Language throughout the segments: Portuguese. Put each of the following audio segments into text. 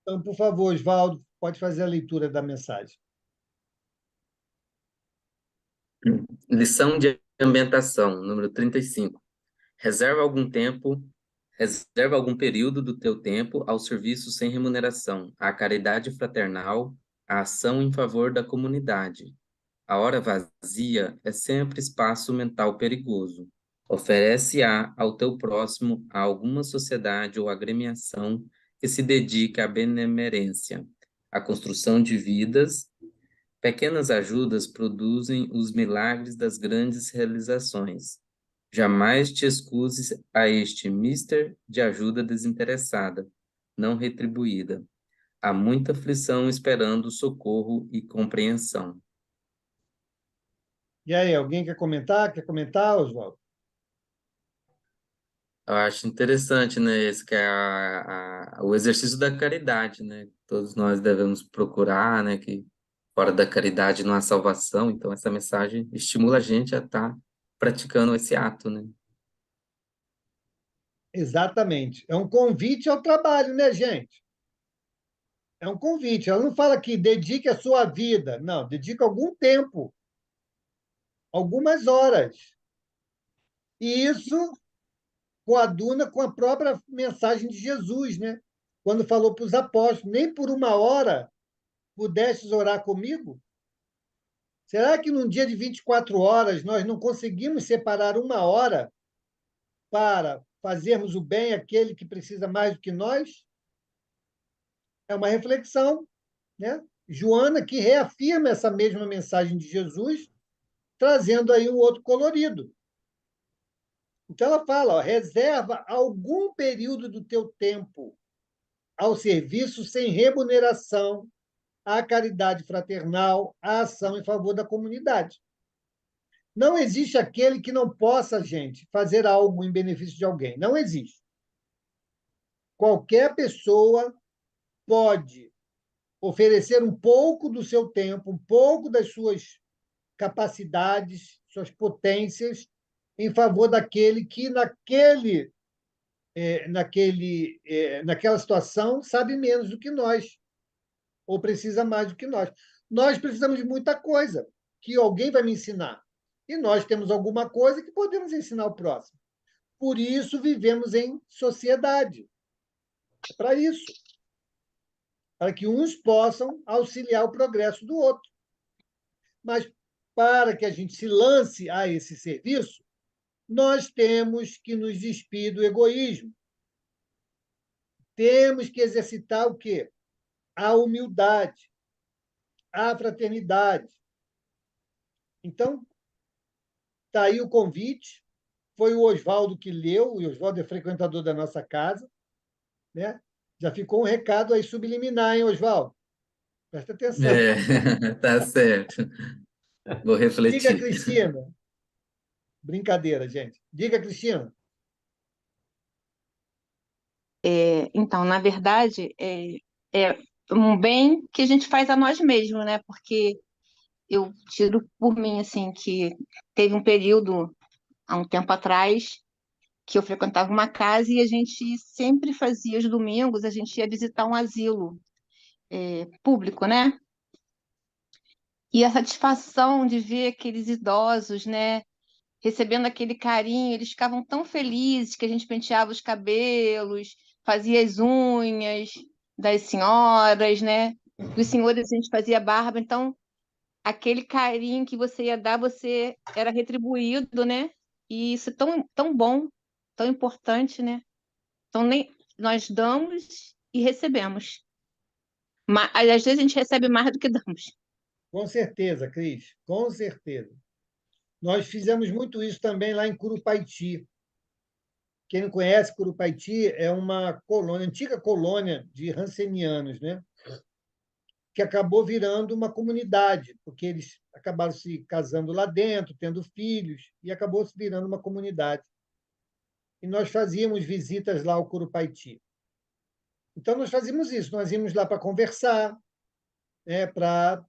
Então, por favor, Oswaldo, pode fazer a leitura da mensagem. Lição de ambientação, número 35. Reserva algum tempo, reserva algum período do teu tempo ao serviço sem remuneração, à caridade fraternal, à ação em favor da comunidade. A hora vazia é sempre espaço mental perigoso. Oferece-a ao teu próximo a alguma sociedade ou agremiação que se dedique à benemerência, à construção de vidas. Pequenas ajudas produzem os milagres das grandes realizações. Jamais te excuses a este mister de ajuda desinteressada, não retribuída. Há muita aflição esperando socorro e compreensão. E aí, alguém quer comentar? Quer comentar, Oswaldo? Eu acho interessante, né, esse que é o exercício da caridade, né? Todos nós devemos procurar, né, que fora da caridade não há salvação. Então essa mensagem estimula a gente a estar praticando esse ato, né? Exatamente. É um convite ao trabalho, né, gente? É um convite. Ela não fala que dedique a sua vida. Não, dedique algum tempo, algumas horas. E isso coaduna com a própria mensagem de Jesus, né? Quando falou para os apóstolos: nem por uma hora pudestes orar comigo? Será que num dia de 24 horas nós não conseguimos separar uma hora para fazermos o bem àquele que precisa mais do que nós? É uma reflexão, né? Joana que reafirma essa mesma mensagem de Jesus, trazendo aí um outro colorido. Então ela fala, ó, reserva algum período do teu tempo ao serviço sem remuneração, à caridade fraternal, à ação em favor da comunidade. Não existe aquele que não possa, gente, fazer algo em benefício de alguém. Não existe. Qualquer pessoa pode oferecer um pouco do seu tempo, um pouco das suas capacidades, suas potências, em favor daquele que naquela situação sabe menos do que nós, ou precisa mais do que nós. Nós precisamos de muita coisa que alguém vai me ensinar. E nós temos alguma coisa que podemos ensinar ao próximo. Por isso vivemos em sociedade. É para isso, para que uns possam auxiliar o progresso do outro. Mas para que a gente se lance a esse serviço, nós temos que nos despir do egoísmo. Temos que exercitar o quê? A humildade, a fraternidade. Então, está aí o convite. Foi o Oswaldo que leu, o Oswaldo é frequentador da nossa casa, né? Já ficou um recado aí subliminar, hein, Oswaldo? Presta atenção. É, tá certo. Vou Diga, refletir. Cristina. Brincadeira, gente. Diga, Cristina. Então, na verdade, é um bem que a gente faz a nós mesmos, né? Porque eu tiro por mim, assim, que teve um período, há um tempo atrás, que eu frequentava uma casa e a gente sempre fazia, os domingos, a gente ia visitar um asilo público, né? E a satisfação de ver aqueles idosos, né? Recebendo aquele carinho, eles ficavam tão felizes que a gente penteava os cabelos, fazia as unhas das senhoras, né? Dos senhores a gente fazia barba, então aquele carinho que você ia dar, você era retribuído, né? E isso é tão, tão bom, tão importante, né? Então nem nós damos e recebemos. Mas às vezes a gente recebe mais do que damos. Com certeza, Cris, com certeza. Nós fizemos muito isso também lá em Curupaiti. Quem não conhece, Curupaiti é uma colônia, antiga colônia de rancenianos, né? Que acabou virando uma comunidade, porque eles acabaram se casando lá dentro, tendo filhos, e acabou se virando uma comunidade. E nós fazíamos visitas lá ao Curupaiti. Então, nós fazíamos isso, nós íamos lá para conversar, né, para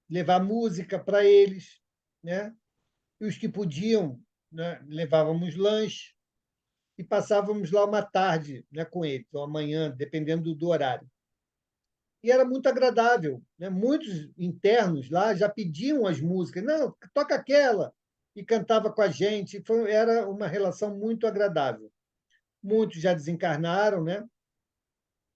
levar música para eles, né? E os que podiam, né, levávamos lanche e passávamos lá uma tarde, né, com eles, ou amanhã, dependendo do horário. e era muito agradável, né? Muitos internos lá já pediam as músicas, não, toca aquela, e cantava com a gente. Era uma relação muito agradável. Muitos já desencarnaram, né?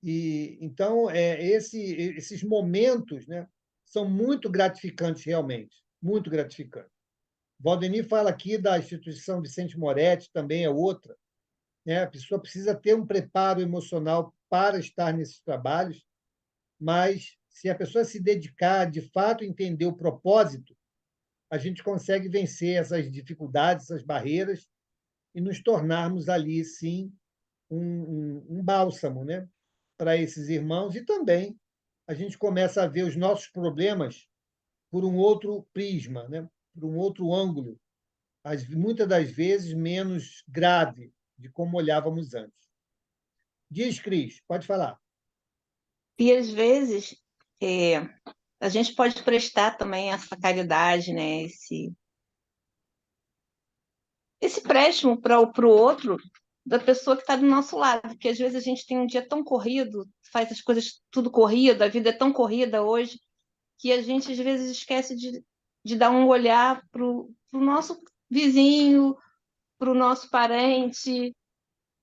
E então esses momentos, né, são muito gratificantes realmente, muito gratificantes. Valdemir fala aqui da instituição Vicente Moretti, também é outra, né? A pessoa precisa ter um preparo emocional para estar nesses trabalhos, mas se a pessoa se dedicar, de fato entender o propósito, a gente consegue vencer essas dificuldades, essas barreiras e nos tornarmos ali, sim, um bálsamo, né, para esses irmãos, e também a gente começa a ver os nossos problemas por um outro prisma, né, por um outro ângulo, muitas das vezes menos grave de como olhávamos antes. Diz, Cris, pode falar. E às vezes é, a gente pode prestar também essa caridade, né? Esse empréstimo para o outro da pessoa que está do nosso lado, porque às vezes a gente tem um dia tão corrido, faz as coisas tudo corrido, a vida é tão corrida hoje, que a gente às vezes esquece de dar um olhar para o nosso vizinho, para o nosso parente,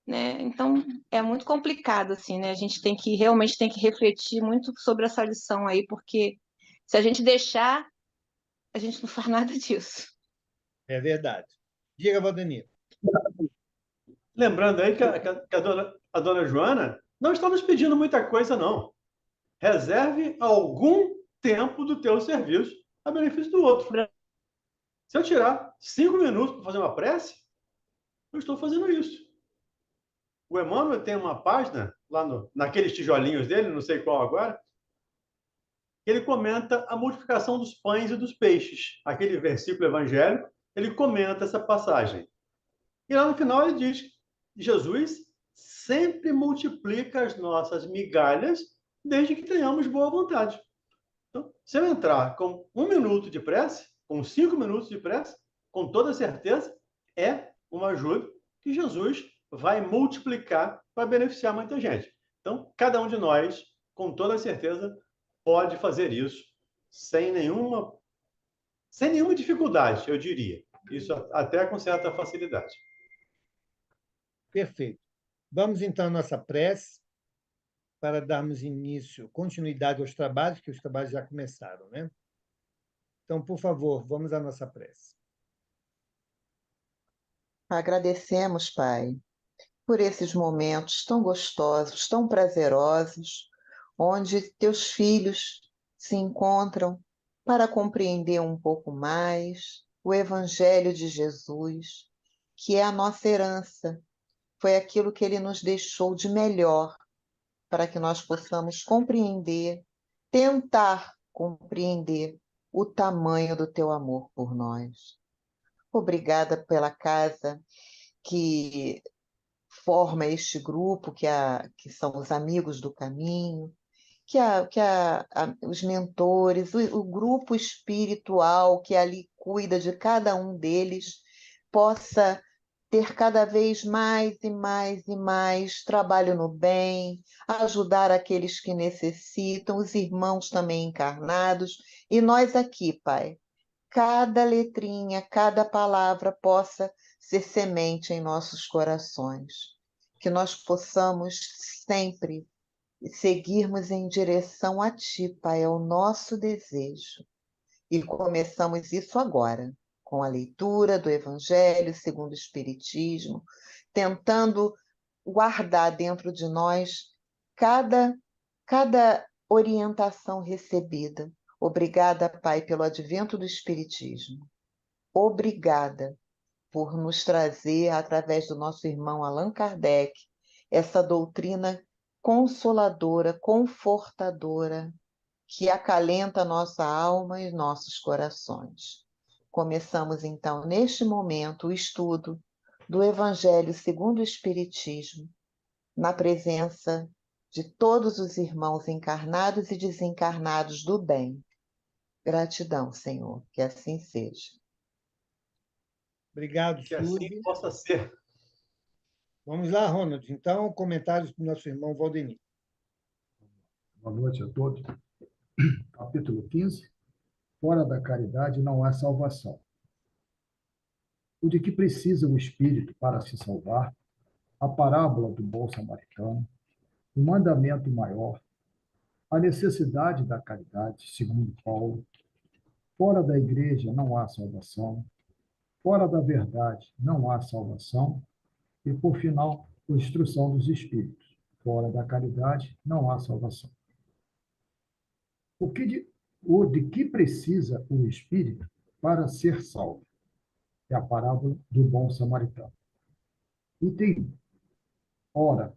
né? Então é muito complicado assim, né? A gente realmente tem que refletir muito sobre essa lição aí, porque se a gente deixar, a gente não faz nada disso. É verdade. Diga, Valdemir. Lembrando aí que a dona Joana não está nos pedindo muita coisa, não. Reserve algum tempo do teu serviço a benefício do outro. Se eu tirar 5 minutos para fazer uma prece, eu estou fazendo isso. O Emmanuel tem uma página, lá naqueles tijolinhos dele, não sei qual agora, que ele comenta a multiplicação dos pães e dos peixes. Aquele versículo evangélico, ele comenta essa passagem. E lá no final ele diz: Jesus sempre multiplica as nossas migalhas desde que tenhamos boa vontade. Então, se eu entrar com 1 minuto de prece, com 5 minutos de prece, com toda certeza, é uma ajuda que Jesus vai multiplicar para beneficiar muita gente. Então, cada um de nós, com toda certeza, pode fazer isso sem nenhuma dificuldade, eu diria. Isso até com certa facilidade. Perfeito. Vamos então à nossa prece para darmos início, continuidade aos trabalhos, que os trabalhos já começaram, né? Então, por favor, vamos à nossa prece. Agradecemos, Pai, por esses momentos tão gostosos, tão prazerosos, onde teus filhos se encontram para compreender um pouco mais o Evangelho de Jesus, que é a nossa herança, foi aquilo que ele nos deixou de melhor para que nós possamos compreender, tentar compreender o tamanho do teu amor por nós. Obrigada pela casa que forma este grupo, que são os amigos do caminho, os mentores, o grupo espiritual que ali cuida de cada um deles, possa ter cada vez mais e mais e mais trabalho no bem, ajudar aqueles que necessitam, os irmãos também encarnados, e nós aqui, Pai, cada letrinha, cada palavra possa ser semente em nossos corações. Que nós possamos sempre seguirmos em direção a Ti, Pai, é o nosso desejo. E começamos isso agora, com a leitura do Evangelho segundo o Espiritismo, tentando guardar dentro de nós cada orientação recebida. Obrigada, Pai, pelo advento do Espiritismo. Obrigada por nos trazer, através do nosso irmão Allan Kardec, essa doutrina consoladora, confortadora, que acalenta nossa alma e nossos corações. Começamos, então, neste momento, o estudo do Evangelho segundo o Espiritismo, na presença de todos os irmãos encarnados e desencarnados do bem. Gratidão, Senhor, que assim seja. Obrigado, Que assim Suzy. possa ser. Vamos lá, Ronald. Então, comentários do nosso irmão Valdemir. Boa noite a todos. Capítulo 15. Fora da caridade não há salvação. O de que precisa o espírito para se salvar, a parábola do bom samaritano, o mandamento maior, a necessidade da caridade, segundo Paulo. Fora da igreja não há salvação. Fora da verdade não há salvação. E, por final, a instrução dos espíritos. Fora da caridade não há salvação. O de que precisa o espírito para ser salvo? É a parábola do bom samaritano. Item 1. Ora,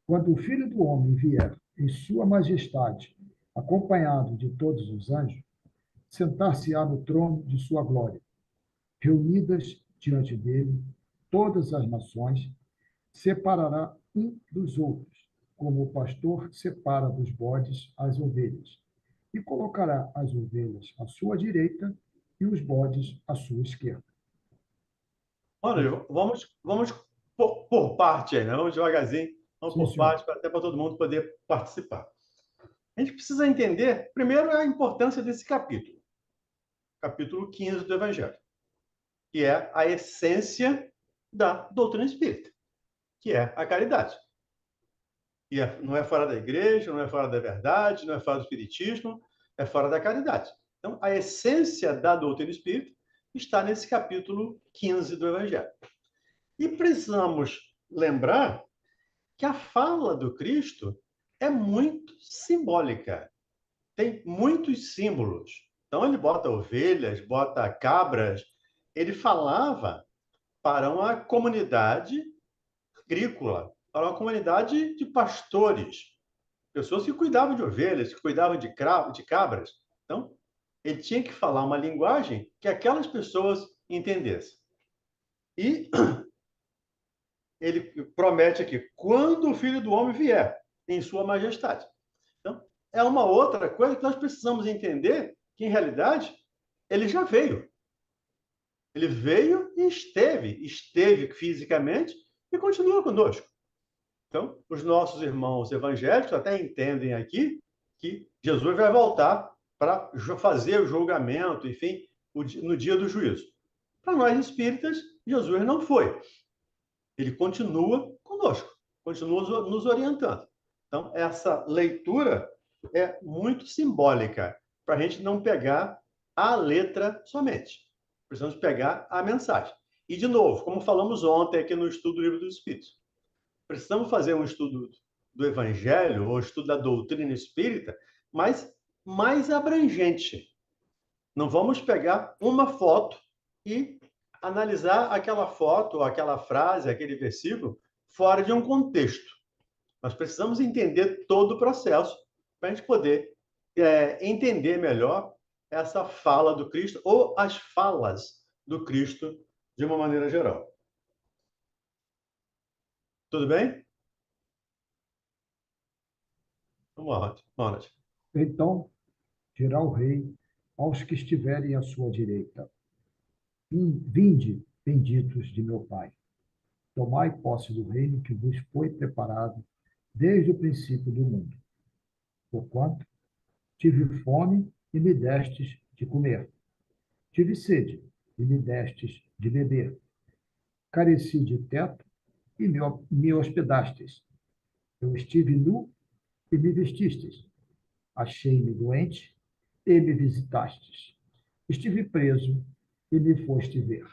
quando o Filho do Homem vier em sua majestade, acompanhado de todos os anjos, sentar-se-á no trono de sua glória, reunidas diante dele todas as nações, separará um dos outros, como o pastor separa dos bodes as ovelhas, e colocará as ovelhas à sua direita e os bodes à sua esquerda. Olha, vamos por parte aí, né? Vamos devagarzinho, vamos Sim, por senhor. parte, até para todo mundo poder participar. A gente precisa entender, primeiro, a importância desse capítulo. Capítulo 15 do Evangelho, que é a essência da doutrina espírita, que é a caridade. E não é fora da igreja, não é fora da verdade, não é fora do espiritismo, é fora da caridade. Então, a essência da doutrina espírita está nesse capítulo 15 do Evangelho. E precisamos lembrar que a fala do Cristo é muito simbólica. Tem muitos símbolos. Então, ele bota ovelhas, bota cabras. Ele falava para uma comunidade agrícola, para uma comunidade de pastores, pessoas que cuidavam de ovelhas, que cuidavam de cabras. Então, ele tinha que falar uma linguagem que aquelas pessoas entendessem. E ele promete aqui, quando o Filho do Homem vier em sua majestade. Então, é uma outra coisa que nós precisamos entender, que, em realidade, ele já veio. Ele veio e esteve fisicamente e continua conosco. Então, os nossos irmãos evangélicos até entendem aqui que Jesus vai voltar para fazer o julgamento, enfim, no dia do juízo. Para nós espíritas, Jesus não foi. Ele continua conosco, continua nos orientando. Então, essa leitura é muito simbólica, para a gente não pegar a letra somente. Precisamos pegar a mensagem. E, de novo, como falamos ontem aqui no estudo do Livro dos Espíritos, precisamos fazer um estudo do Evangelho, ou estudo da doutrina espírita, mas mais abrangente. Não vamos pegar uma foto e analisar aquela foto, aquela frase, aquele versículo, fora de um contexto. Nós precisamos entender todo o processo para a gente poder entender melhor essa fala do Cristo, ou as falas do Cristo, de uma maneira geral. Tudo bem? Vamos lá. Então, dirá o rei aos que estiverem à sua direita: Vinde, benditos de meu Pai, tomai posse do reino que vos foi preparado desde o princípio do mundo. Porquanto tive fome e me destes de comer. Tive sede e me destes de beber. Careci de teto e me hospedastes. Eu estive nu e me vestistes. Achei-me doente e me visitastes. Estive preso e me foste ver.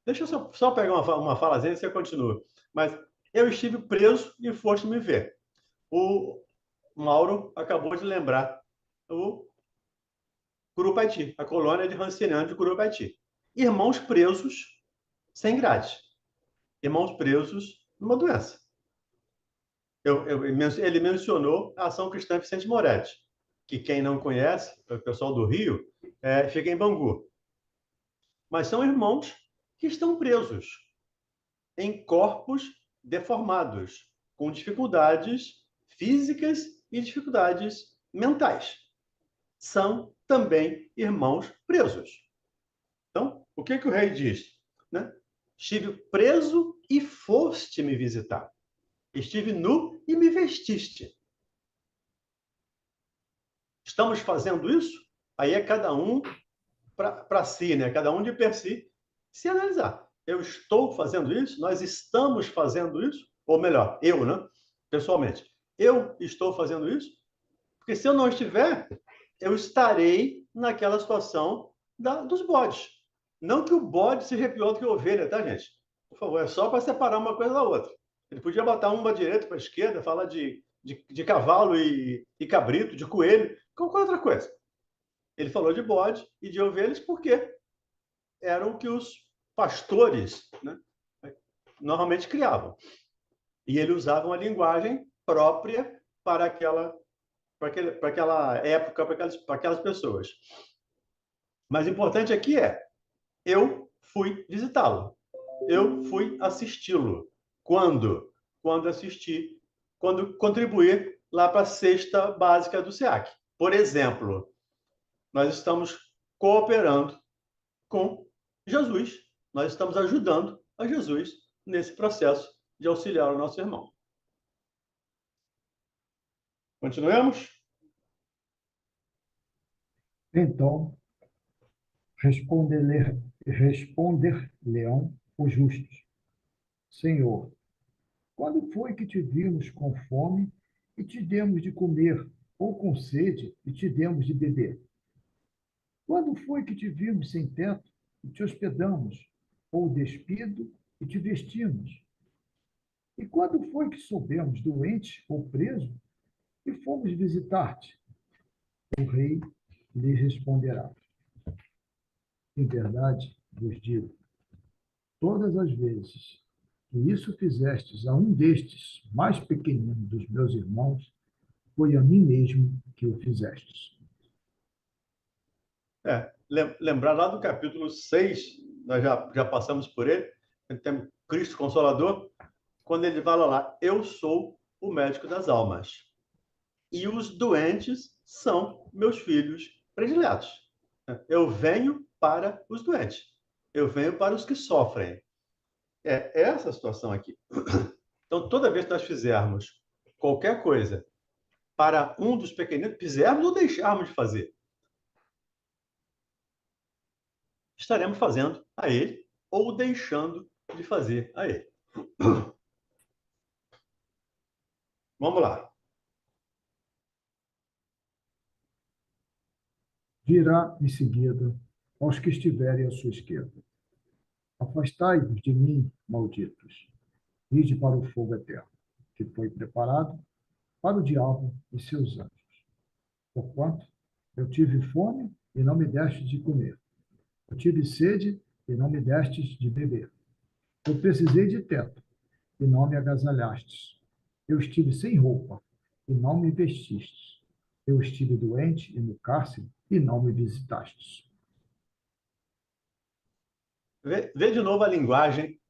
Deixa eu só pegar uma falazinha e você continua. Mas eu estive preso e foste me ver. O Mauro acabou de lembrar o Curupaiti, a colônia de Ranciniano de Curupaiti. Irmãos presos sem grade. Irmãos presos numa doença. Ele mencionou a Ação Cristã Vicente Moretti, que quem não conhece, o pessoal do Rio, fica em Bangu. Mas são irmãos que estão presos em corpos deformados, com dificuldades físicas e dificuldades mentais. São também irmãos presos. Então, o que o rei diz? Né? Estive preso e foste me visitar. Estive nu e me vestiste. Estamos fazendo isso? Aí é cada um para si, né? Cada um de per si, se analisar. Eu estou fazendo isso? Nós estamos fazendo isso? Ou melhor, eu, né? Pessoalmente. Eu estou fazendo isso? Porque se eu não estiver, eu estarei naquela situação dos bodes. Não que o bode seja pior do que a ovelha, tá, gente? Por favor, é só para separar uma coisa da outra. Ele podia botar uma direita para a esquerda, falar de cavalo e cabrito, de coelho, qualquer outra coisa. Ele falou de bode e de ovelhas porque eram o que os pastores, né, normalmente criavam. E ele usava uma linguagem própria para aquela época, para aquelas pessoas. Mas o importante aqui é, eu fui visitá-lo. Eu fui assisti-lo. Quando? Quando assisti, quando contribuí lá para a cesta básica do SEAC. Por exemplo, nós estamos cooperando com Jesus. Nós estamos ajudando a Jesus nesse processo de auxiliar o nosso irmão. Continuemos? Então, responder-lhe-ão os justos: Senhor, quando foi que te vimos com fome e te demos de comer, ou com sede e te demos de beber? Quando foi que te vimos sem teto e te hospedamos, ou despido e te vestimos? E quando foi que soubemos doente ou preso e fomos visitar-te? O rei lhe responderá: Em verdade vos digo, todas as vezes que isso fizestes a um destes mais pequeninos dos meus irmãos, foi a mim mesmo que o fizestes. Lembrar lá do capítulo 6, nós já passamos por ele, temos Cristo Consolador, quando ele fala lá, eu sou o médico das almas. E os doentes são meus filhos prediletos. Eu venho para os doentes. Eu venho para os que sofrem. É essa a situação aqui. Então, toda vez que nós fizermos qualquer coisa para um dos pequeninos, fizermos ou deixarmos de fazer, estaremos fazendo a ele ou deixando de fazer a ele. Vamos lá. Dirá em seguida aos que estiverem à sua esquerda: Afastai-vos de mim, malditos, ide para o fogo eterno, que foi preparado para o diabo e seus anjos. Porquanto eu tive fome e não me destes de comer. Eu tive sede e não me destes de beber. Eu precisei de teto e não me agasalhastes. Eu estive sem roupa e não me vestistes. Eu estive doente e no cárcere e não me visitastes. Vê de novo a linguagem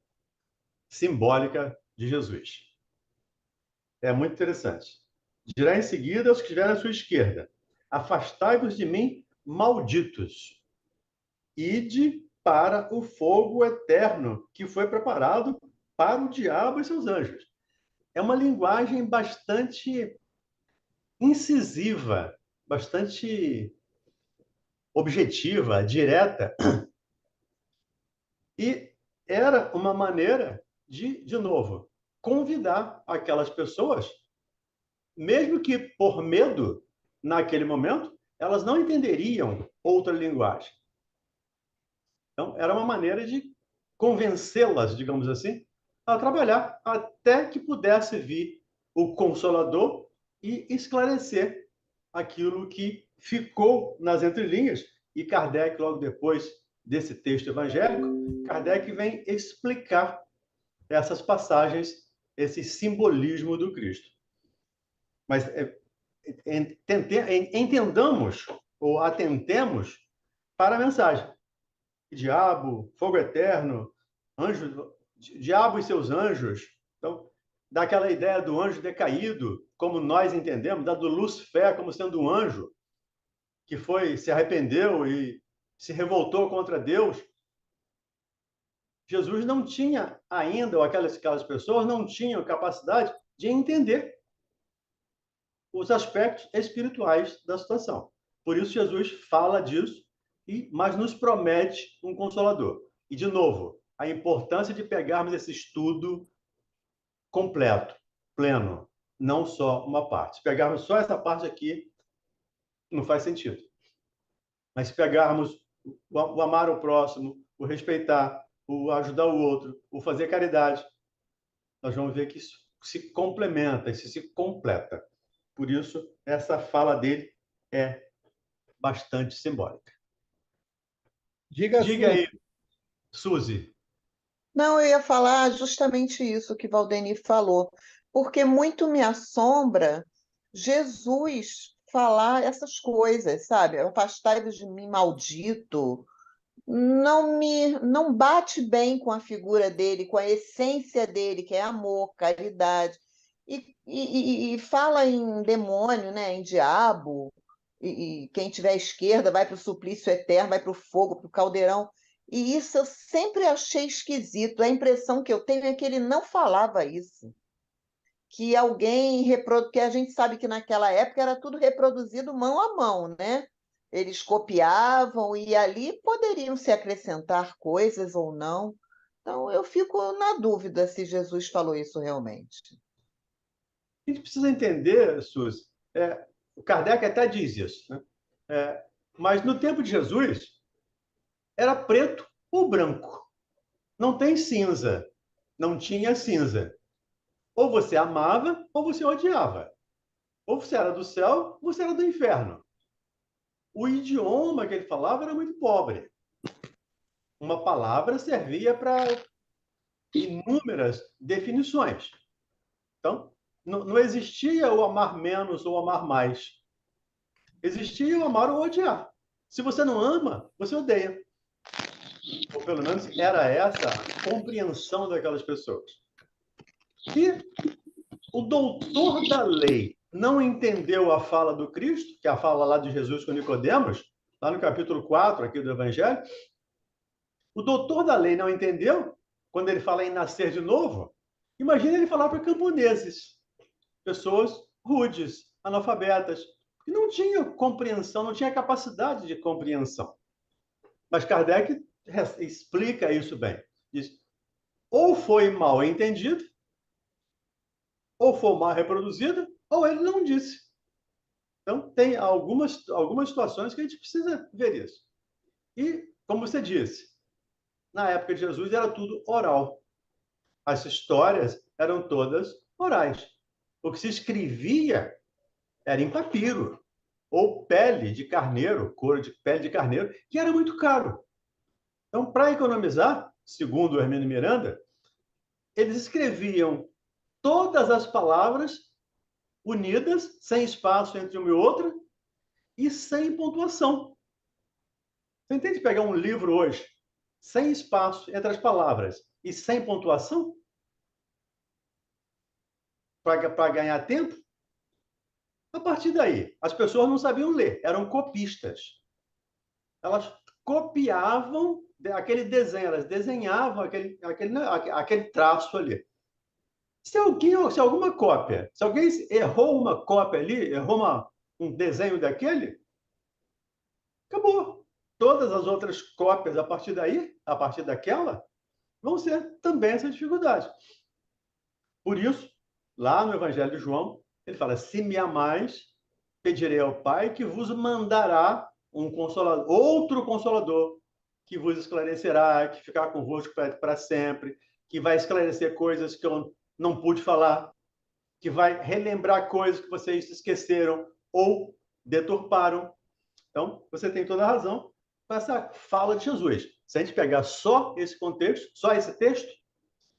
simbólica de Jesus. É muito interessante. Dirá em seguida aos que estiverem à sua esquerda: Afastai-vos de mim, malditos. Ide para o fogo eterno, que foi preparado para o diabo e seus anjos. É uma linguagem bastante incisiva, bastante objetiva, direta. E era uma maneira de novo, convidar aquelas pessoas, mesmo que por medo, naquele momento, elas não entenderiam outra linguagem. Então, era uma maneira de convencê-las, digamos assim, a trabalhar até que pudesse vir o Consolador e esclarecer aquilo que ficou nas entrelinhas. E Kardec, logo depois desse texto evangélico, Kardec vem explicar essas passagens, esse simbolismo do Cristo. Mas entendamos ou atentemos para a mensagem. Diabo, fogo eterno, anjo, diabo e seus anjos. Então, dá aquela ideia do anjo decaído, como nós entendemos, da do Lúcifer como sendo um anjo que se arrependeu e se revoltou contra Deus. Jesus não tinha ainda, ou aquelas pessoas não tinham capacidade de entender os aspectos espirituais da situação. Por isso, Jesus fala disso, mas nos promete um consolador. E, de novo, a importância de pegarmos esse estudo completo, pleno, não só uma parte. Se pegarmos só essa parte aqui, não faz sentido. Mas se pegarmos o amar o próximo, o respeitar, o ajudar o outro, o fazer caridade, nós vamos ver que isso se complementa, isso se completa. Por isso, essa fala dele é bastante simbólica. Diga, Diga Suzy. aí, Suzy. Não, eu ia falar justamente isso que Valdeni falou, porque muito me assombra Jesus falar essas coisas, sabe? Afastai-vos de mim, maldito. Não bate bem com a figura dele, com a essência dele, que é amor, caridade. E fala em demônio, né? Em diabo. E quem tiver à esquerda vai para o suplício eterno, vai para o fogo, para o caldeirão. E isso eu sempre achei esquisito. A impressão que eu tenho é que ele não falava isso. Que alguém que a gente sabe que naquela época era tudo reproduzido mão a mão, né? Eles copiavam e ali poderiam se acrescentar coisas ou não. Então eu fico na dúvida se Jesus falou isso realmente. A gente precisa entender, Suzy, o Kardec até diz isso, né? Mas no tempo de Jesus, era preto ou branco. Não tem cinza. Não tinha cinza. Ou você amava, ou você odiava. Ou você era do céu, ou você era do inferno. O idioma que ele falava era muito pobre. Uma palavra servia para inúmeras definições. Então, não existia o amar menos ou amar mais. Existia o amar ou odiar. Se você não ama, você odeia. Ou pelo menos era essa a compreensão daquelas pessoas. E o doutor da lei não entendeu a fala do Cristo, que é a fala lá de Jesus com Nicodemos, lá no capítulo 4 aqui do Evangelho. O doutor da lei não entendeu quando ele fala em nascer de novo. Imagina ele falar para camponeses, pessoas rudes, analfabetas, que não tinham compreensão, não tinha capacidade de compreensão. Mas Kardec explica isso bem. Diz, ou foi mal entendido, ou foi mal reproduzido, ou ele não disse. Então, tem algumas situações que a gente precisa ver isso. E, como você disse, na época de Jesus era tudo oral. As histórias eram todas orais. O que se escrevia era em papiro, ou pele de carneiro, couro de pele de carneiro, que era muito caro. Então, para economizar, segundo o Hermínio Miranda, eles escreviam todas as palavras unidas, sem espaço entre uma e outra, e sem pontuação. Você entende pegar um livro hoje, sem espaço entre as palavras e sem pontuação? Para ganhar tempo? A partir daí, as pessoas não sabiam ler, eram copistas. Elas copiavam aquele desenho, elas desenhavam aquele traço ali. Se alguma cópia, se alguém errou uma cópia ali, errou um desenho daquele, acabou. Todas as outras cópias a partir daí, a partir daquela, vão ser também essa dificuldade. Por isso, lá no Evangelho de João, ele fala: se me amais, pedirei ao Pai que vos mandará um consolador, outro consolador, que vos esclarecerá, que ficará convosco para sempre, que vai esclarecer coisas que eu não pude falar, que vai relembrar coisas que vocês esqueceram ou deturparam. Então, você tem toda a razão com essa fala de Jesus. Se a gente pegar só esse contexto, só esse texto,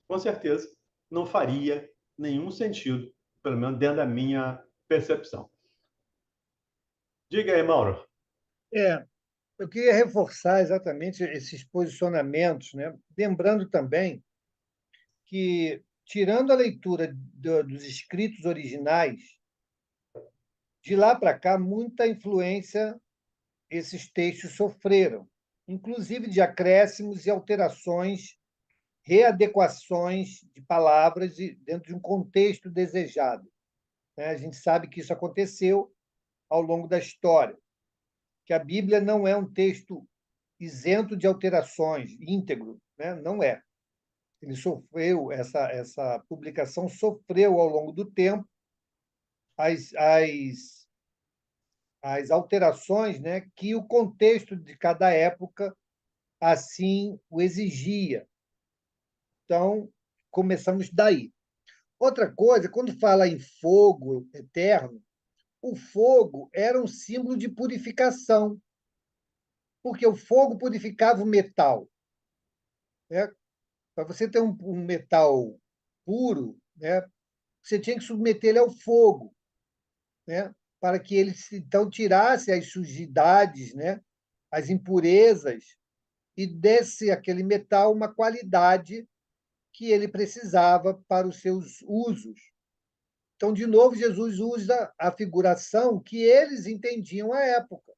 com certeza não faria nenhum sentido, pelo menos dentro da minha percepção. Diga aí, Mauro. Eu queria reforçar exatamente esses posicionamentos, né? Lembrando também que, tirando a leitura dos escritos originais, de lá para cá, muita influência esses textos sofreram, inclusive de acréscimos e alterações readequações de palavras dentro de um contexto desejado. A gente sabe que isso aconteceu ao longo da história, que a Bíblia não é um texto isento de alterações, íntegro, não é. Ele sofreu, essa publicação sofreu ao longo do tempo as alterações, que o contexto de cada época assim o exigia. Então, começamos daí. Outra coisa, quando fala em fogo eterno, o fogo era um símbolo de purificação, porque o fogo purificava o metal. Para você ter um metal puro, você tinha que submeter ele ao fogo, para que ele então tirasse as sujidades, as impurezas, e desse àquele metal uma qualidade que ele precisava para os seus usos. Então, de novo, Jesus usa a figuração que eles entendiam à época.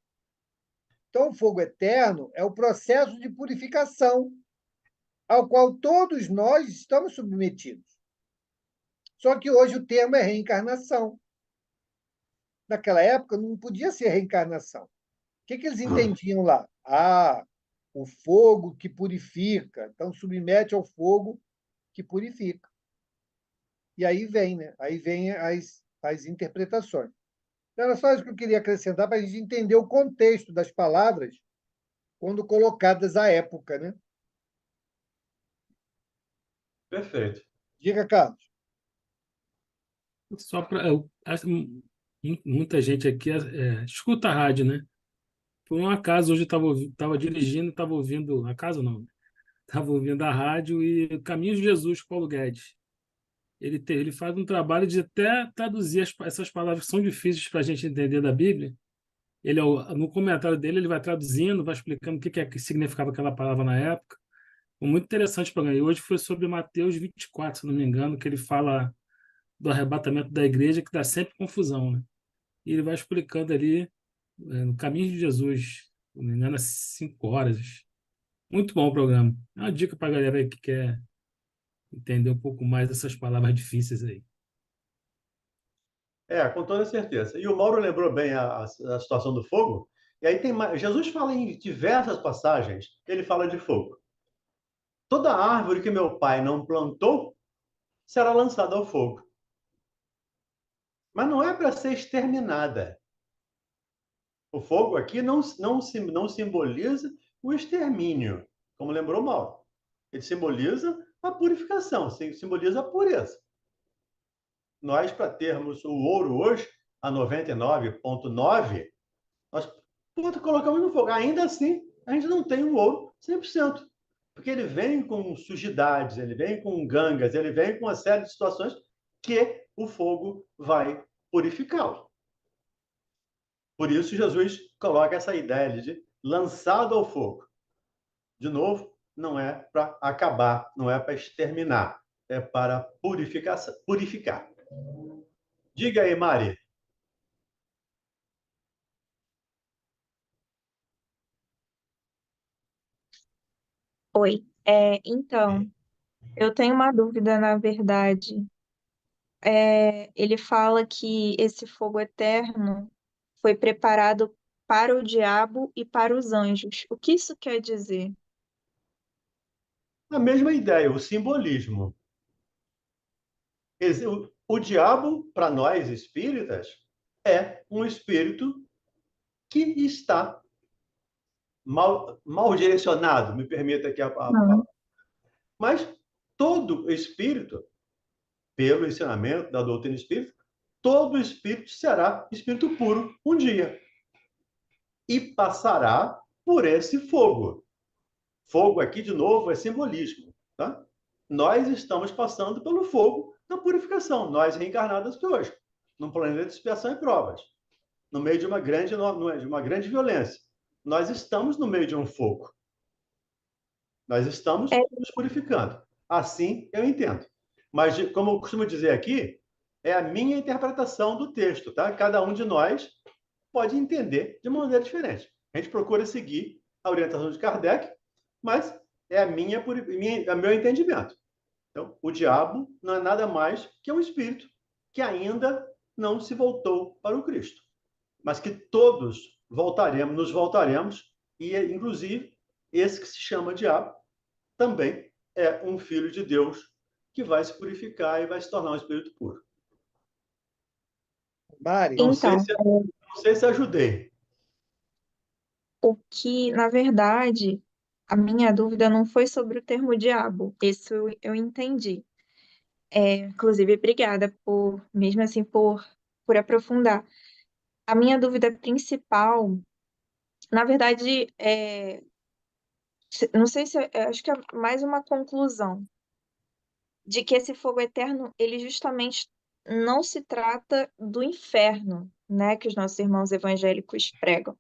Então, o fogo eterno é o processo de purificação ao qual todos nós estamos submetidos. Só que hoje o termo é reencarnação. Naquela época não podia ser reencarnação. O que eles entendiam lá? O fogo que purifica. Então, submete ao fogo que purifica. E aí vem, Aí vem as interpretações. Então, era só isso que eu queria acrescentar para a gente entender o contexto das palavras quando colocadas à época, Perfeito. Diga, Carlos. Só para. Muita gente aqui escuta a rádio, né? Por um acaso, hoje eu estava dirigindo, estava ouvindo. Acaso não, né? Estava ouvindo a rádio e Caminhos de Jesus, Paulo Guedes. Ele faz um trabalho de até traduzir essas palavras que são difíceis para a gente entender da Bíblia. No comentário dele, ele vai traduzindo, vai explicando o que significava aquela palavra na época. Muito interessante para mim. E hoje foi sobre Mateus 24, se não me engano, que ele fala do arrebatamento da igreja, que dá sempre confusão, né? E ele vai explicando ali no Caminho de Jesus, se não me engano, às 5 horas. Muito bom o programa. É uma dica para a galera aí que quer entender um pouco mais dessas palavras difíceis aí. Com toda certeza. E o Mauro lembrou bem a situação do fogo. E aí Jesus fala em diversas passagens, ele fala de fogo. Toda árvore que meu pai não plantou será lançada ao fogo. Mas não é para ser exterminada. O fogo aqui não simboliza o extermínio, como lembrou Mauro. Ele simboliza a purificação, simboliza a pureza. Nós, para termos o ouro hoje, a 99,9, nós colocamos no fogo. Ainda assim, a gente não tem o ouro 100%. Porque ele vem com sujidades, ele vem com gangas, ele vem com uma série de situações que o fogo vai purificá-lo. Por isso, Jesus coloca essa ideia de lançado ao fogo. De novo, não é para acabar, não é para exterminar, é para purificar. Diga aí, Mari. Oi. Então, eu tenho uma dúvida, na verdade. Ele fala que esse fogo eterno foi preparado para o diabo e para os anjos. O que isso quer dizer? A mesma ideia, o simbolismo. O diabo, para nós espíritas, é um espírito que está mal direcionado, me permita aqui a palavra. Mas todo espírito, pelo ensinamento da doutrina espírita, todo espírito será espírito puro um dia. E passará por esse fogo. Fogo aqui, de novo, é simbolismo. Tá? Nós estamos passando pelo fogo da purificação, nós reencarnados de hoje, num planeta de expiação e provas, no meio de uma grande violência. Nós estamos no meio de um fogo. Nós estamos nos purificando. Assim eu entendo. Mas, como eu costumo dizer aqui, é a minha interpretação do texto, tá? Cada um de nós pode entender de maneira diferente. A gente procura seguir a orientação de Kardec, mas é é meu entendimento. Então, o diabo não é nada mais que um espírito que ainda não se voltou para o Cristo, mas que todos nos voltaremos, e inclusive esse que se chama diabo também é um filho de Deus que vai se purificar e vai se tornar um espírito puro. Mari, Não sei Então, se ajudei. o que, na verdade, a minha dúvida não foi sobre o termo diabo. Isso eu entendi. Inclusive, obrigada mesmo assim, por aprofundar. A minha dúvida principal, na verdade, não sei se, acho que é mais uma conclusão de que esse fogo eterno, ele justamente não se trata do inferno, né, que os nossos irmãos evangélicos pregam.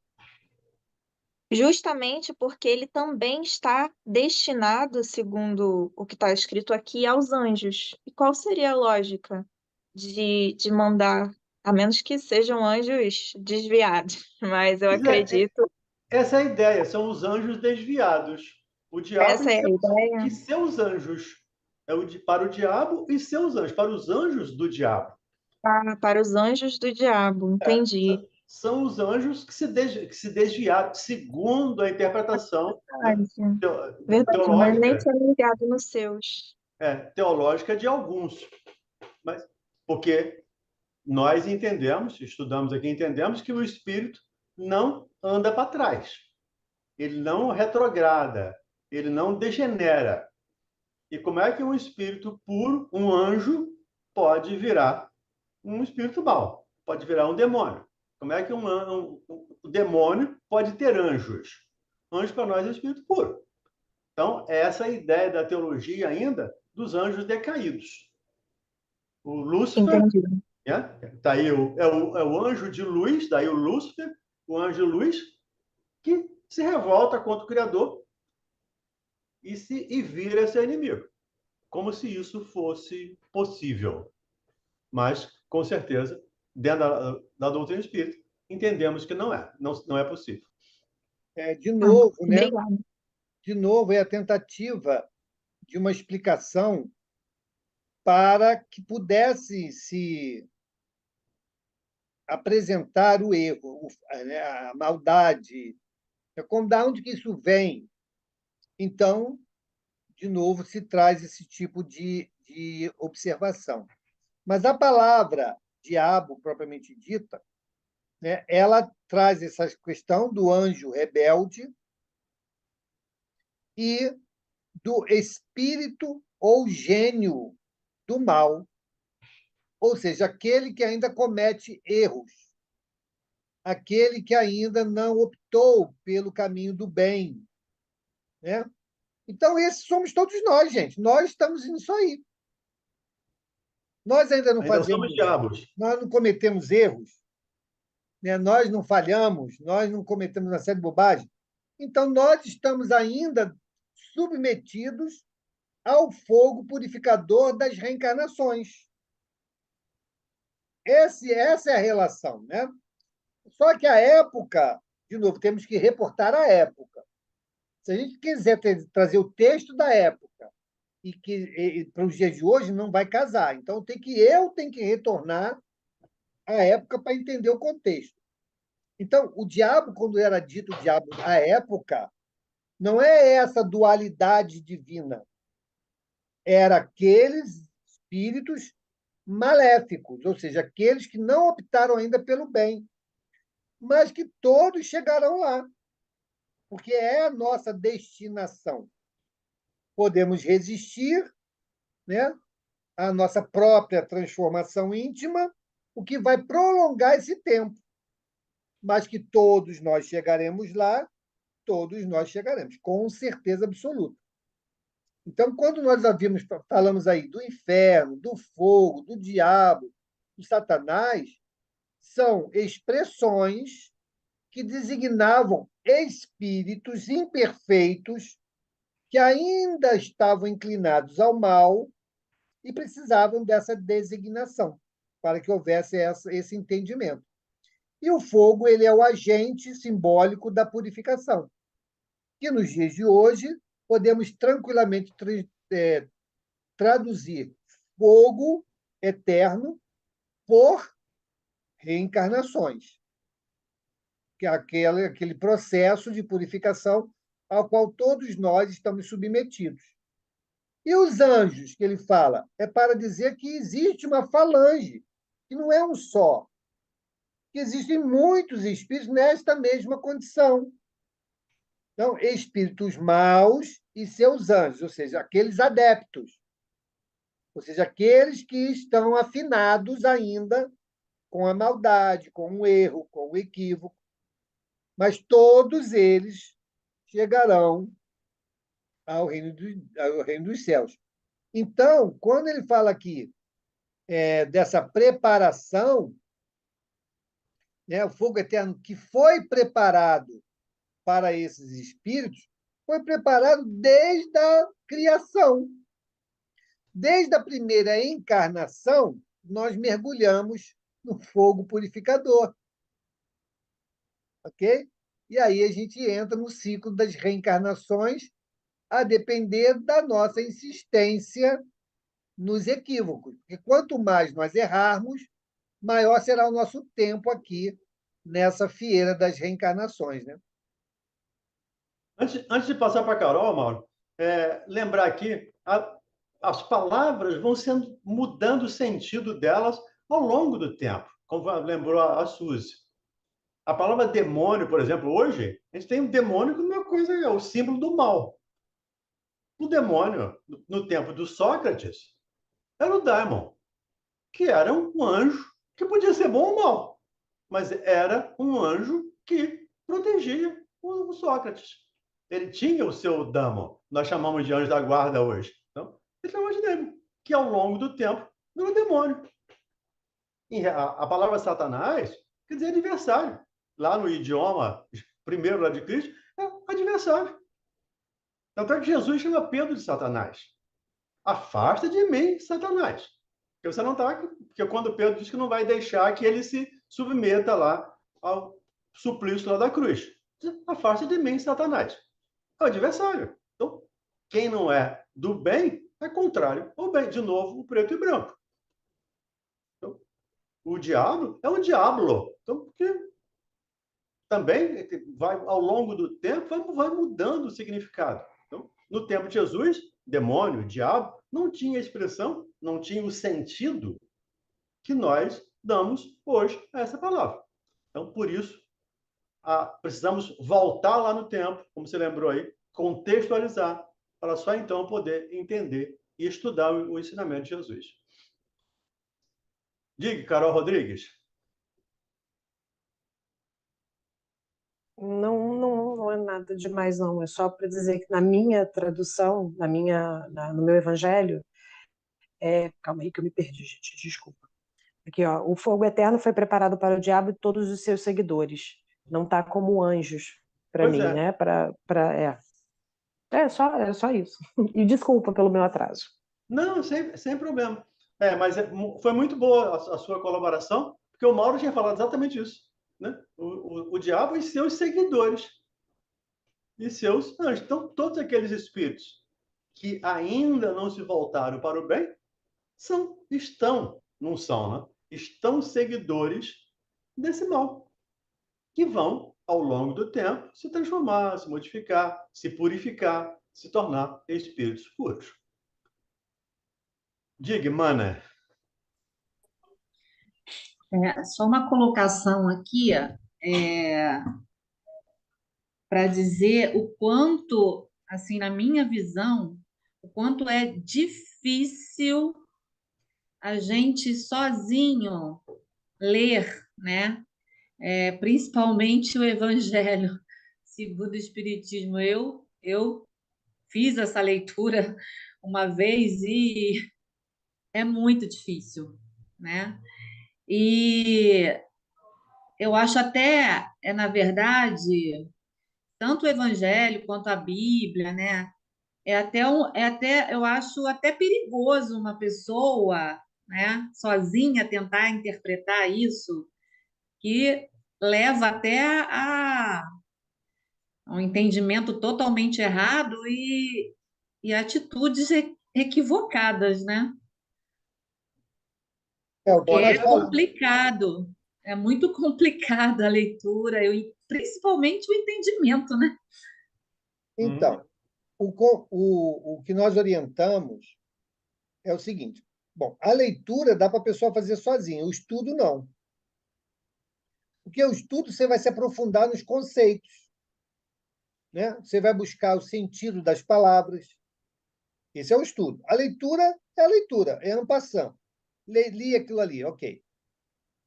Justamente porque ele também está destinado, segundo o que está escrito aqui, aos anjos. E qual seria a lógica de mandar, a menos que sejam anjos desviados, mas eu acredito, Essa é a ideia, são os anjos desviados. O diabo essa é a ideia. e seus anjos. Para o diabo e seus anjos, para os anjos do diabo. Para os anjos do diabo, entendi. São os anjos que se desviaram, segundo a interpretação, né, Verdade, mas nem teológica, tinha ligado nos seus. teológica de alguns. Mas, porque nós estudamos aqui, entendemos que o espírito não anda para trás. Ele não retrograda, ele não degenera. E como é que um espírito puro, um anjo, pode virar um espírito mau? Pode virar um demônio. Como é que um demônio pode ter anjos? Anjo para nós é espírito puro. Então, essa é a ideia da teologia ainda dos anjos decaídos. O Lúcifer, Entendi. né? Tá aí o anjo de luz, daí o Lúcifer, o anjo luz, que se revolta contra o Criador e vira seu inimigo. Como se isso fosse possível. Mas, com certeza, dentro da doutrina espírita, entendemos que não é possível. de novo, né? Obrigada. De novo, é a tentativa de uma explicação para que pudesse se apresentar o erro, a maldade, da onde que isso vem. Então, de novo, se traz esse tipo de observação. Mas a palavra diabo, propriamente dita, né, ela traz essa questão do anjo rebelde e do espírito ou gênio do mal, ou seja, aquele que ainda comete erros, aquele que ainda não optou pelo caminho do bem, né? Então, esses somos todos nós, gente. Nós estamos nisso aí. Nós ainda não Ainda somos diabos. nós não cometemos erros, né? Nós não falhamos, nós não cometemos uma série de bobagens. Então, nós estamos ainda submetidos ao fogo purificador das reencarnações. Essa é a relação, né? Só que a época, de novo, temos que reportar a época. Se a gente quiser trazer o texto da época para os dias de hoje, não vai casar. Então, eu tenho que retornar à época para entender o contexto. Então, o diabo, quando era dito diabo à época, não é essa dualidade divina. Era aqueles espíritos maléficos, ou seja, aqueles que não optaram ainda pelo bem, mas que todos chegarão lá, porque é a nossa destinação. Podemos resistir, né, à nossa própria transformação íntima, o que vai prolongar esse tempo, mas que todos nós chegaremos lá, todos nós chegaremos, com certeza absoluta. Então, quando nós falamos aí do inferno, do fogo, do diabo, do Satanás, são expressões que designavam espíritos imperfeitos que ainda estavam inclinados ao mal e precisavam dessa designação para que houvesse esse entendimento. E o fogo ele é o agente simbólico da purificação, que nos dias de hoje podemos tranquilamente traduzir fogo eterno por reencarnações, que é aquele processo de purificação ao qual todos nós estamos submetidos. E os anjos, que ele fala, é para dizer que existe uma falange, que não é um só, que existem muitos espíritos nesta mesma condição. Então, espíritos maus e seus anjos, ou seja, aqueles adeptos, ou seja, aqueles que estão afinados ainda com a maldade, com o erro, com o equívoco, mas todos eles chegarão ao reino dos céus. Então, quando ele fala aqui dessa preparação, né, o fogo eterno que foi preparado para esses espíritos, foi preparado desde a criação. Desde a primeira encarnação, nós mergulhamos no fogo purificador. Ok? E aí a gente entra no ciclo das reencarnações, a depender da nossa insistência nos equívocos. Porque quanto mais nós errarmos, maior será o nosso tempo aqui nessa fieira das reencarnações, né? Antes de passar para a Carol, Mauro, lembrar aqui, as palavras vão mudando o sentido delas ao longo do tempo, como lembrou a Suzy. A palavra demônio, por exemplo, hoje, a gente tem um demônio como uma coisa, é o símbolo do mal. O demônio, no tempo do Sócrates, era o daimon, que era um anjo que podia ser bom ou mal, mas era um anjo que protegia o Sócrates. Ele tinha o seu daimon, nós chamamos de anjo da guarda hoje. Então, ele chamava de daimon, que ao longo do tempo virou demônio. E a palavra Satanás quer dizer adversário. Lá no idioma primeiro lá de Cristo, é adversário. Tanto é que Jesus chama Pedro de Satanás. Afasta de mim, Satanás. Porque você não está. Porque quando Pedro diz que não vai deixar que ele se submeta lá ao suplício lá da cruz. Afasta de mim, Satanás. É o adversário. Então, quem não é do bem é contrário ao bem. De novo, o preto e branco. Então, o diabo é o diablo. Então, porque também vai, ao longo do tempo, vai mudando o significado. Então, no tempo de Jesus, demônio, diabo, não tinha expressão, não tinha o sentido que nós damos hoje a essa palavra. Então, por isso, precisamos voltar lá no tempo, como você lembrou aí, contextualizar, para só então poder entender e estudar o ensinamento de Jesus. Diga, Carol Rodrigues. Não é nada demais, não. É só para dizer que na minha tradução, no meu evangelho, calma aí que eu me perdi, gente, desculpa. Aqui, ó, o fogo eterno foi preparado para o diabo e todos os seus seguidores. Não está como anjos para mim, né? É só isso. E desculpa pelo meu atraso. Não, sem problema. Mas foi muito boa a sua colaboração, porque o Mauro tinha falado exatamente isso. Né? O diabo e seus seguidores. E seus anjos. Então, todos aqueles espíritos que ainda não se voltaram para o bem, não são, né? Estão seguidores desse mal, que vão, ao longo do tempo, se transformar, se modificar, se purificar, se tornar espíritos puros. Diga, Mana. Só uma colocação aqui, para dizer o quanto, assim, na minha visão, o quanto é difícil a gente sozinho ler, né? Principalmente o Evangelho segundo o Espiritismo. Eu fiz essa leitura uma vez e é muito difícil, né? E eu acho até, na verdade, tanto o Evangelho quanto a Bíblia, né? Eu acho até perigoso uma pessoa, né, sozinha tentar interpretar isso, que leva até um entendimento totalmente errado e atitudes equivocadas, né? O que Porque nós é falamos. complicado, é muito complicada a leitura, principalmente o entendimento, né? Então, o que nós orientamos é o seguinte: bom, a leitura dá para a pessoa fazer sozinha, o estudo não. Porque o estudo você vai se aprofundar nos conceitos, né? Você vai buscar o sentido das palavras. Esse é o estudo. A leitura, é en passant. Li aquilo ali, ok.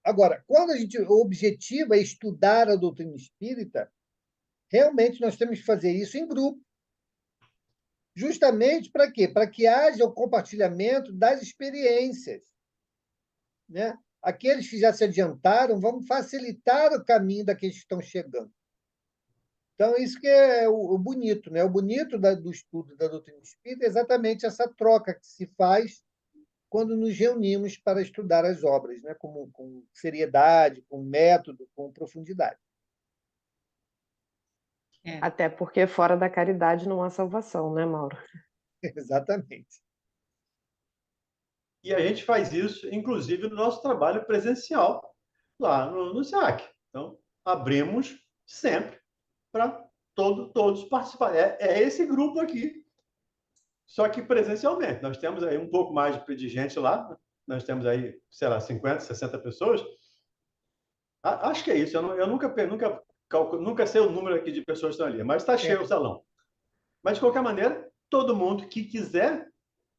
Agora, quando o objetivo é estudar a doutrina espírita, realmente nós temos que fazer isso em grupo. Justamente para quê? Para que haja o compartilhamento das experiências, né? Aqueles que já se adiantaram, vamos facilitar o caminho daqueles que estão chegando. Então, isso que é o bonito, né? O bonito do estudo da doutrina espírita é exatamente essa troca que se faz quando nos reunimos para estudar as obras, né? Com seriedade, com método, com profundidade. Até porque fora da caridade não há salvação, né, Mauro? Exatamente. E a gente faz isso, inclusive, no nosso trabalho presencial, lá no SEAC. Então, abrimos sempre para todos participarem. É esse grupo aqui, só que presencialmente. Nós temos aí um pouco mais de gente lá, nós temos aí, sei lá, 50, 60 pessoas. Acho que é isso, eu nunca sei o número aqui de pessoas que estão ali, mas está cheio o salão. Mas, de qualquer maneira, todo mundo que quiser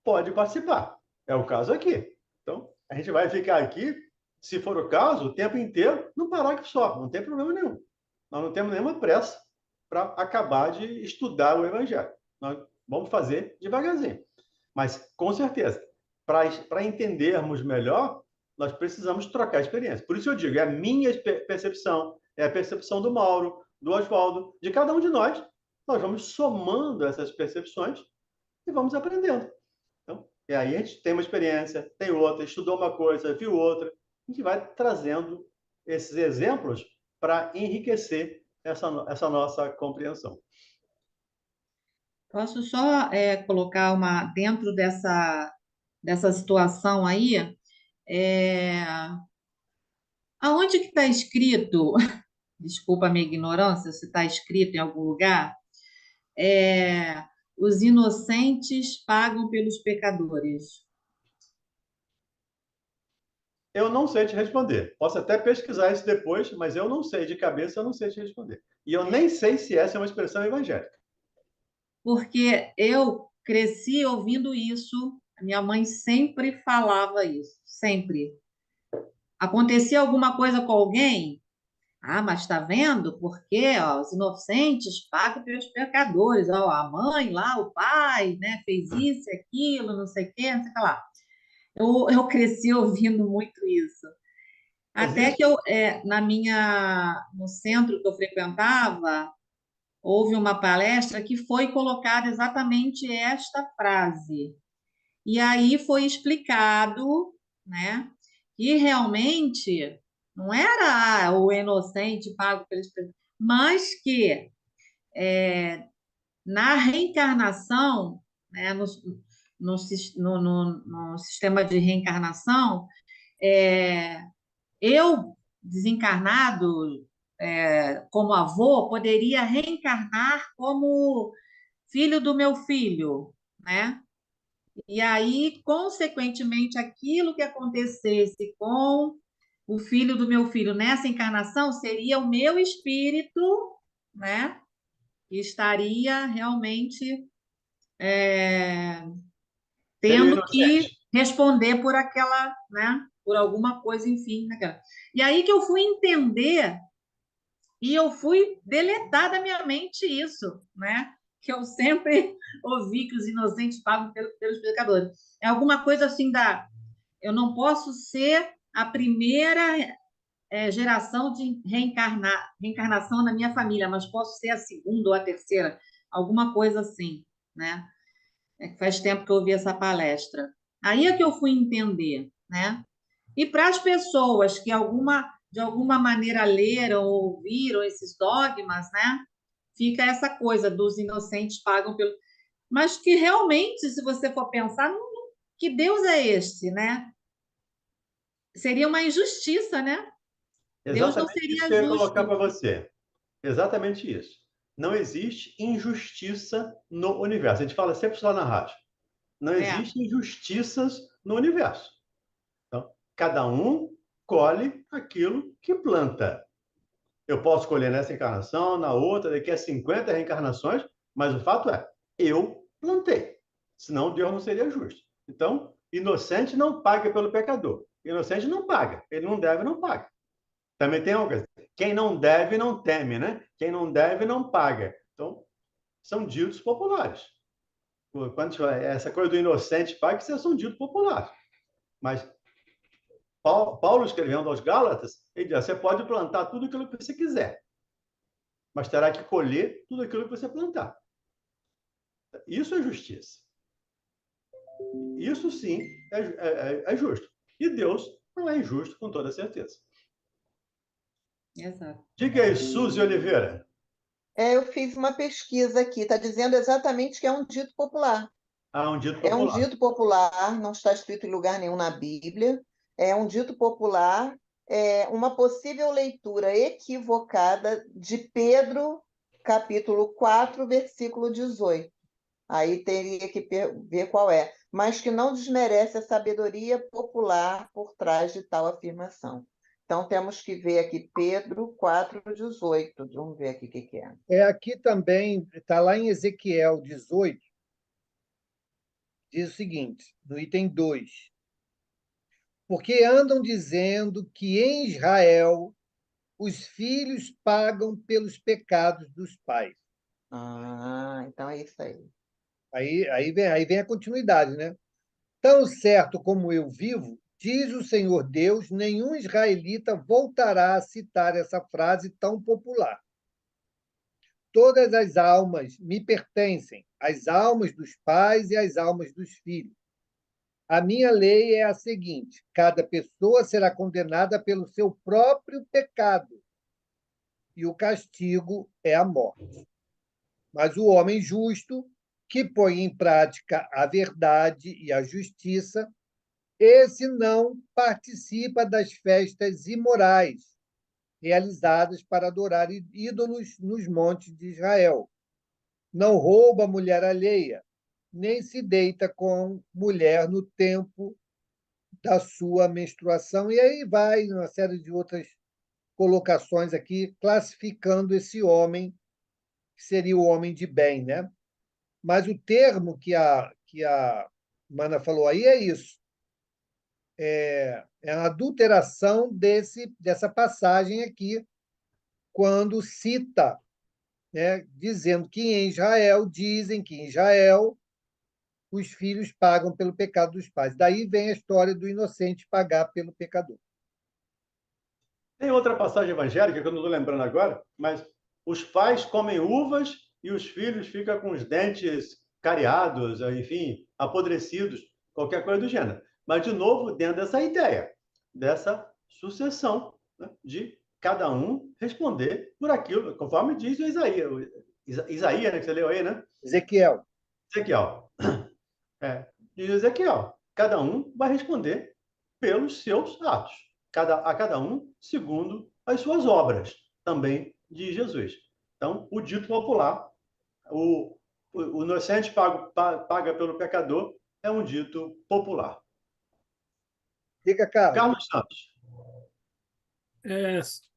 pode participar. É o caso aqui. Então, a gente vai ficar aqui, se for o caso, o tempo inteiro, num parágrafo só, não tem problema nenhum. Nós não temos nenhuma pressa para acabar de estudar o Evangelho. Nós vamos fazer devagarzinho. Mas, com certeza, para entendermos melhor, nós precisamos trocar experiência. Por isso eu digo, é a minha percepção, é a percepção do Mauro, do Oswaldo, de cada um de nós. Nós vamos somando essas percepções e vamos aprendendo. Então, e aí a gente tem uma experiência, tem outra, estudou uma coisa, viu outra. A gente vai trazendo esses exemplos para enriquecer essa nossa compreensão. Posso só colocar dentro dessa situação aí, aonde que está escrito, desculpa a minha ignorância, se está escrito em algum lugar, os inocentes pagam pelos pecadores. Eu não sei te responder. Posso até pesquisar isso depois, mas eu não sei de cabeça, eu não sei te responder. E eu nem sei se essa é uma expressão evangélica. Porque eu cresci ouvindo isso, a minha mãe sempre falava isso, sempre. Acontecia alguma coisa com alguém, mas está vendo? Porque os inocentes pagam pelos pecadores. A mãe lá, o pai, né, fez isso, aquilo, não sei o quê, não sei o que lá. Eu cresci ouvindo muito isso. Até que no centro que eu frequentava, houve uma palestra que foi colocada exatamente esta frase. E aí foi explicado, né, que realmente não era o inocente pago pelos pecadores, mas que na reencarnação, né, no sistema de reencarnação, eu, desencarnado como avô, poderia reencarnar como filho do meu filho, né? E aí, consequentemente, aquilo que acontecesse com o filho do meu filho nessa encarnação seria o meu espírito, né? Que estaria realmente tendo que responder por aquela, né? Por alguma coisa, enfim. Naquela. E aí que eu fui entender e eu fui deletar da minha mente isso, né? Que eu sempre ouvi que os inocentes pagam pelos pecadores. É alguma coisa assim eu não posso ser a primeira geração de reencarnação na minha família, mas posso ser a segunda ou a terceira, alguma coisa assim, né? Faz tempo que eu ouvi essa palestra. Aí é que eu fui entender, né? E para as pessoas que de alguma maneira leram ou ouviram esses dogmas, né? fica essa coisa dos inocentes pagam pelo. Mas que realmente, se você for pensar, que Deus é este, né? Seria uma injustiça, né? Deus não Exatamente isso seria que eu ia colocar para justo. você. Exatamente isso. Não existe injustiça no universo. A gente fala sempre isso lá na rádio. Não É, existem injustiças no universo. Então, cada um colhe aquilo que planta. Eu posso colher nessa encarnação, na outra, daqui a 50 reencarnações, mas o fato é, eu plantei. Senão Deus não seria justo. Então, inocente não paga pelo pecador. Inocente não paga. Ele não deve, não paga. Também tem uma coisa. Quem não deve, não teme, né? Quem não deve, não paga. Então, são ditos populares. Quando essa coisa do inocente paga, isso são ditos populares. Mas Paulo, escrevendo aos Gálatas, ele diz: você pode plantar tudo aquilo que você quiser, mas terá que colher tudo aquilo que você plantar. Isso é justiça. Isso sim é justo. E Deus não é injusto, com toda certeza. exato. Diga aí, Suzy Oliveira. Eu fiz uma pesquisa aqui, está dizendo exatamente que é um dito popular. Ah, um dito É um popular. dito popular, não está escrito em lugar nenhum na Bíblia. É um dito popular, uma possível leitura equivocada de Pedro, capítulo 4, versículo 18. Aí teria que ver qual é, mas que não desmerece a sabedoria popular por trás de tal afirmação. Então, temos que ver aqui Pedro 4,18. Vamos ver aqui o que é. Aqui também, está lá em Ezequiel 18, diz o seguinte, no item 2: porque andam dizendo que em Israel os filhos pagam pelos pecados dos pais. Então é isso aí. Aí vem a continuidade, né? Tão certo como eu vivo, diz o Senhor Deus, nenhum israelita voltará a citar essa frase tão popular. Todas as almas me pertencem, as almas dos pais e as almas dos filhos. A minha lei é a seguinte: cada pessoa será condenada pelo seu próprio pecado, e o castigo é a morte. Mas o homem justo, que põe em prática a verdade e a justiça, esse não participa das festas imorais realizadas para adorar ídolos nos montes de Israel. Não rouba a mulher alheia, nem se deita com mulher no tempo da sua menstruação. E aí vai uma série de outras colocações aqui, classificando esse homem, que seria o homem de bem, né? Mas o termo que a Mana falou aí é isso. É a adulteração dessa passagem aqui, quando cita, né, dizendo que em Israel, dizem que em Israel os filhos pagam pelo pecado dos pais. Daí vem a história do inocente pagar pelo pecador. Tem outra passagem evangélica que eu não estou lembrando agora, mas os pais comem uvas e os filhos ficam com os dentes cariados, enfim, apodrecidos, qualquer coisa do gênero. Mas, de novo, dentro dessa ideia, dessa sucessão, né, de cada um responder por aquilo, conforme diz o Isaías. Isaías, né, que você leu aí, né? Ezequiel. Ezequiel. Diz Ezequiel, cada um vai responder pelos seus atos. A cada um segundo as suas obras, também de Jesus. Então, o dito popular, o inocente paga pelo pecador, é um dito popular. Diga, Carlos. Carlos Santos.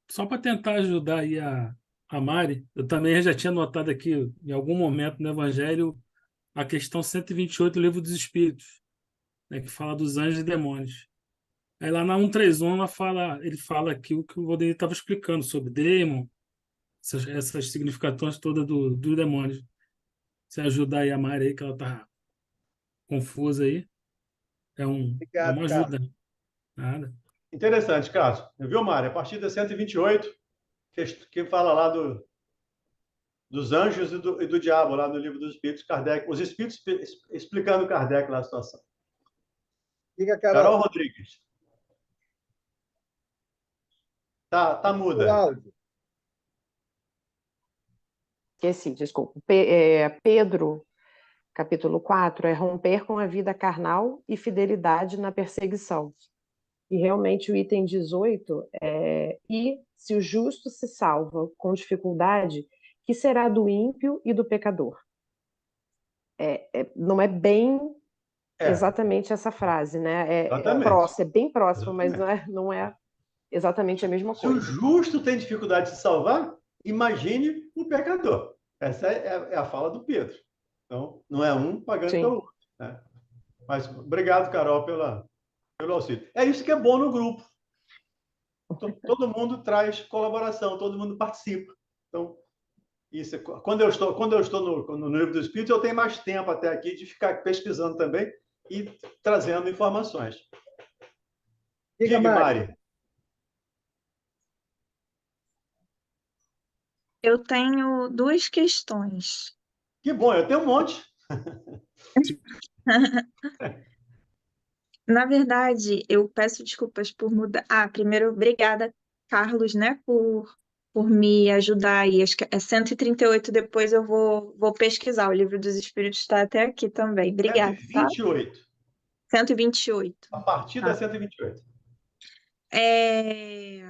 Só para tentar ajudar aí a Mari, eu também já tinha notado aqui, em algum momento no Evangelho, a questão 128 do Livro dos Espíritos, né, que fala dos anjos e demônios. Aí lá na 131 ele fala aqui o que o Valdeir estava explicando sobre demon, essas significações todas dos demônios. Se ajudar aí a Mari aí, que ela está confusa aí, é Obrigado, uma Carlos. ajuda. Nada. Interessante, Carlos. Viu, Mário? A partir da 128, que fala lá dos anjos e do diabo, lá no Livro dos Espíritos, Kardec, os espíritos explicando Kardec lá a situação. Diga, Carol Carol. Rodrigues. Tá O muda. áudio. Esqueci, desculpa. Pedro, capítulo 4, é romper com a vida carnal e fidelidade na perseguição. E realmente o item 18 é: e se o justo se salva com dificuldade, que será do ímpio e do pecador? Não é bem É, exatamente essa frase, né? exatamente. É bem próximo, mas Exatamente. não é exatamente a mesma Se o coisa. justo tem dificuldade de se salvar, imagine o pecador. Essa é a fala do Pedro. Então, não é um pagando pelo Sim. outro, né? Mas obrigado, Carol, pelo auxílio. É isso que é bom no grupo. Todo mundo traz colaboração, todo mundo participa. Então, isso quando eu estou no livro do Espírito, eu tenho mais tempo até aqui de ficar pesquisando também e trazendo informações. Diga, Diga, Mari. Mari. Eu tenho duas questões. Que bom, eu tenho um monte. Na verdade, eu peço desculpas por mudar. Ah, primeiro, obrigada, Carlos, né, por me ajudar aí. Acho que é 138, depois eu vou pesquisar. O Livro dos Espíritos está até aqui também. Obrigada, tá? 128. 128. A partir da Tá. 128. É,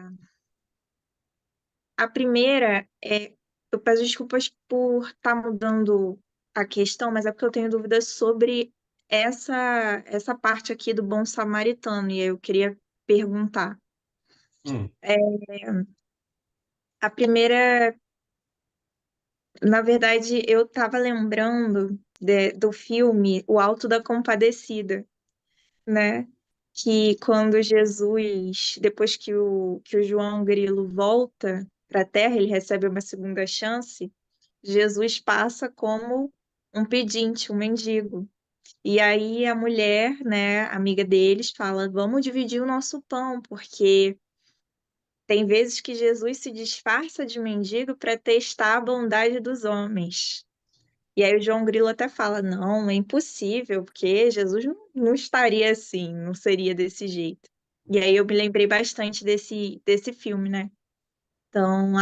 A primeira eu peço desculpas por estar mudando a questão, mas é porque eu tenho dúvidas sobre essa parte aqui do bom samaritano, e aí eu queria perguntar. É, A primeira, na verdade, eu estava lembrando do filme O Alto da Compadecida, né? Que quando Jesus, depois que o João Grilo volta para a Terra, ele recebe uma segunda chance, Jesus passa como um pedinte, um mendigo. E aí a mulher, né, amiga deles, fala: vamos dividir o nosso pão, porque tem vezes que Jesus se disfarça de mendigo para testar a bondade dos homens. E aí o João Grilo até fala: não, é impossível, porque Jesus não estaria assim, não seria desse jeito. E aí eu me lembrei bastante desse filme, né? Então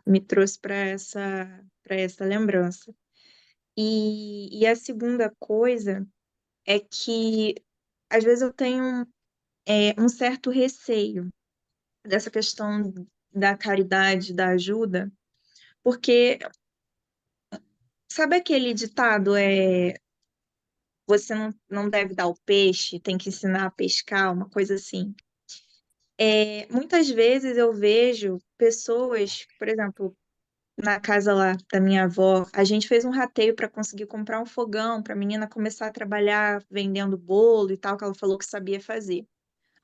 me trouxe para essa lembrança. E a segunda coisa é que às vezes eu tenho um certo receio dessa questão da caridade, da ajuda, porque sabe aquele ditado você não deve dar o peixe, tem que ensinar a pescar, uma coisa assim. Muitas vezes eu vejo pessoas, por exemplo, na casa lá da minha avó, a gente fez um rateio para conseguir comprar um fogão para a menina começar a trabalhar vendendo bolo e tal, que ela falou que sabia fazer.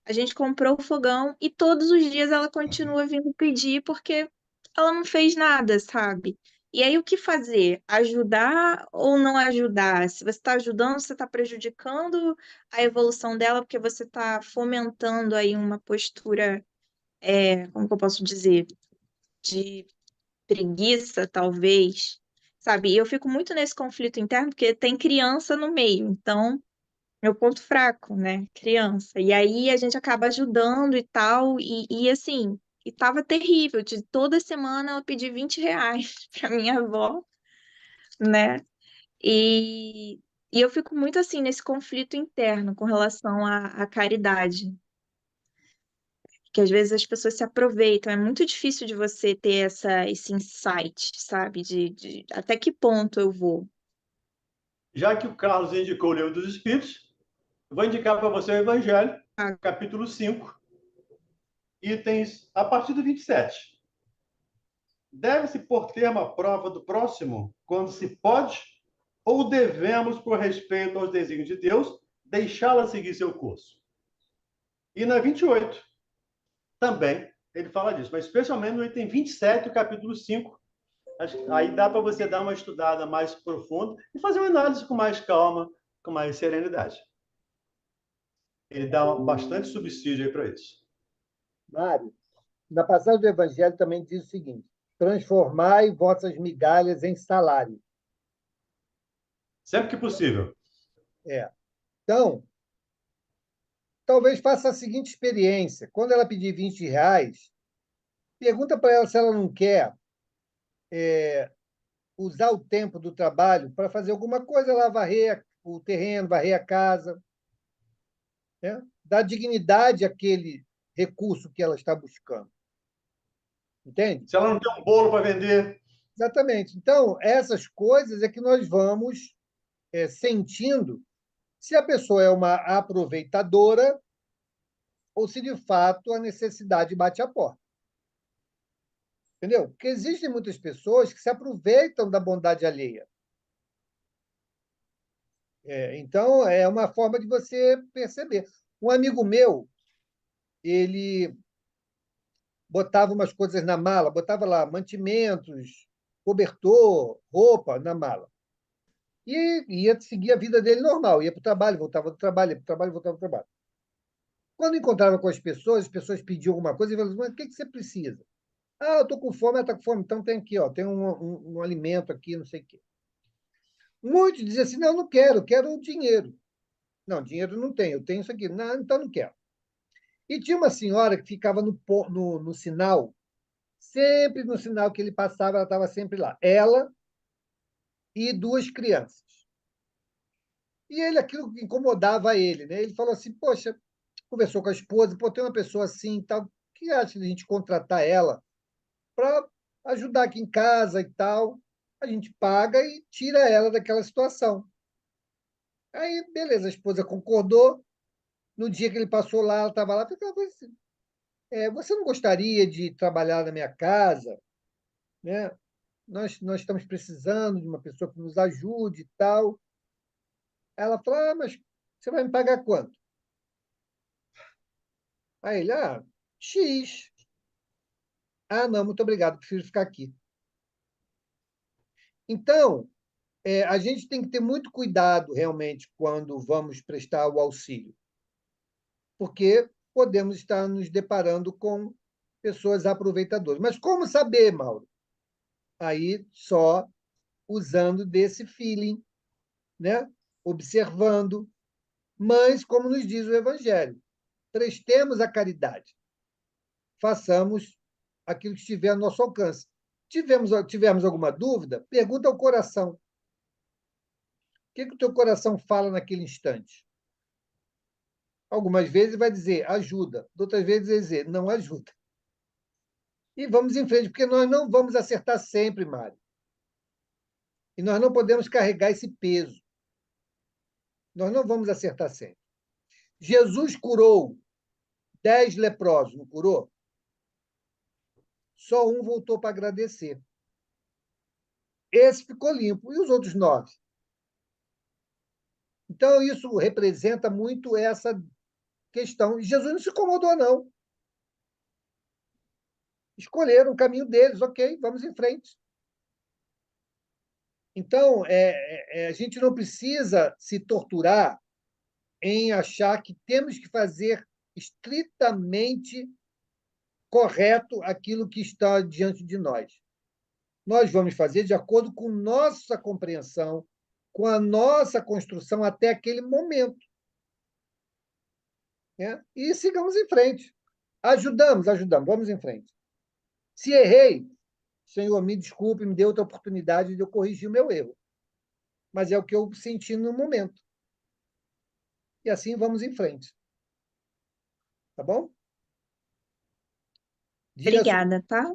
A gente comprou o fogão e todos os dias ela continua vindo pedir porque ela não fez nada, sabe? E aí o que fazer? Ajudar ou não ajudar? Se você está ajudando, você está prejudicando a evolução dela porque você está fomentando aí uma postura, como que eu posso dizer? De preguiça, talvez, sabe? E eu fico muito nesse conflito interno porque tem criança no meio, então meu ponto fraco, né? Criança. E aí a gente acaba ajudando e tal, e assim, e tava terrível, de toda semana ela pedir R$ 20 para minha avó, né? E, e eu fico muito assim nesse conflito interno com relação à caridade, que às vezes as pessoas se aproveitam, é muito difícil de você ter esse insight, sabe? De até que ponto eu vou. Já que o Carlos indicou o Livro dos Espíritos, eu vou indicar para você o Evangelho, capítulo 5, itens a partir do 27. Deve-se por termo a prova do próximo quando se pode ou devemos, por respeito aos desígnios de Deus, deixá-la seguir seu curso? E na 28, também, ele fala disso, mas especialmente no item 27 do capítulo 5. Aí dá para você dar uma estudada mais profunda e fazer uma análise com mais calma, com mais serenidade. Ele dá bastante subsídio aí para isso. Mário, na passagem do Evangelho também diz o seguinte: transformai vossas migalhas em salário. Sempre que possível. Então, talvez faça a seguinte experiência: quando ela pedir R$ 20, pergunta para ela se ela não quer usar o tempo do trabalho para fazer alguma coisa lá, varrer o terreno, varrer a casa, né? Dar dignidade àquele recurso que ela está buscando. Entende? Se ela não tem um bolo para vender. Exatamente. Então, essas coisas é que nós vamos sentindo se a pessoa é uma aproveitadora ou se, de fato, a necessidade bate à porta. Entendeu? Porque existem muitas pessoas que se aproveitam da bondade alheia. Então, é uma forma de você perceber. Um amigo meu, ele botava umas coisas na mala, botava lá mantimentos, cobertor, roupa na mala. E ia seguir a vida dele normal, ia para o trabalho, voltava do trabalho, ia para o trabalho, voltava do trabalho. Quando encontrava com as pessoas pediam alguma coisa e falavam, mas o que você precisa? Ah, eu estou com fome, ela está com fome, então tem aqui, ó, tem um alimento aqui, não sei o quê. Muitos diziam assim, não, não quero, quero o dinheiro. Não, dinheiro não tenho, eu tenho isso aqui. Não, então não quero. E tinha uma senhora que ficava no sinal, sempre no sinal que ele passava, ela estava sempre lá. Ela e duas crianças. E ele, aquilo que incomodava ele, né? Ele falou assim, poxa, conversou com a esposa, pô, tem uma pessoa assim e tal, o que acha de a gente contratar ela para ajudar aqui em casa e tal? A gente paga e tira ela daquela situação. Aí, beleza, a esposa concordou. No dia que ele passou lá, ela estava lá, falou assim, você não gostaria de trabalhar na minha casa, né? Nós estamos precisando de uma pessoa que nos ajude e tal. Ela falou, mas você vai me pagar quanto? Aí ele, X. Ah, não, muito obrigado, prefiro ficar aqui. Então, a gente tem que ter muito cuidado, realmente, quando vamos prestar o auxílio, porque podemos estar nos deparando com pessoas aproveitadoras. Mas como saber, Mauro? Aí só usando desse feeling, né? Observando. Mas, como nos diz o Evangelho, prestemos a caridade, façamos aquilo que estiver ao nosso alcance. Tivemos alguma dúvida? Pergunta ao coração. O que o teu coração fala naquele instante? Algumas vezes vai dizer ajuda, outras vezes vai dizer não ajuda. E vamos em frente, porque nós não vamos acertar sempre, Mário. E nós não podemos carregar esse peso. Nós não vamos acertar sempre. Jesus curou 10 leprosos, não curou? Só um voltou para agradecer. Esse ficou limpo. E os outros 9? Então, isso representa muito essa questão. E Jesus não se incomodou, não. Escolheram o caminho deles, ok, vamos em frente. Então, a gente não precisa se torturar em achar que temos que fazer estritamente correto aquilo que está diante de nós. Nós vamos fazer de acordo com nossa compreensão, com a nossa construção até aquele momento. Né? E sigamos em frente. Ajudamos, vamos em frente. Se errei, Senhor, me desculpe, me dê outra oportunidade de eu corrigir o meu erro. Mas é o que eu senti no momento. E assim vamos em frente. Tá bom? Diga, Obrigada, tá?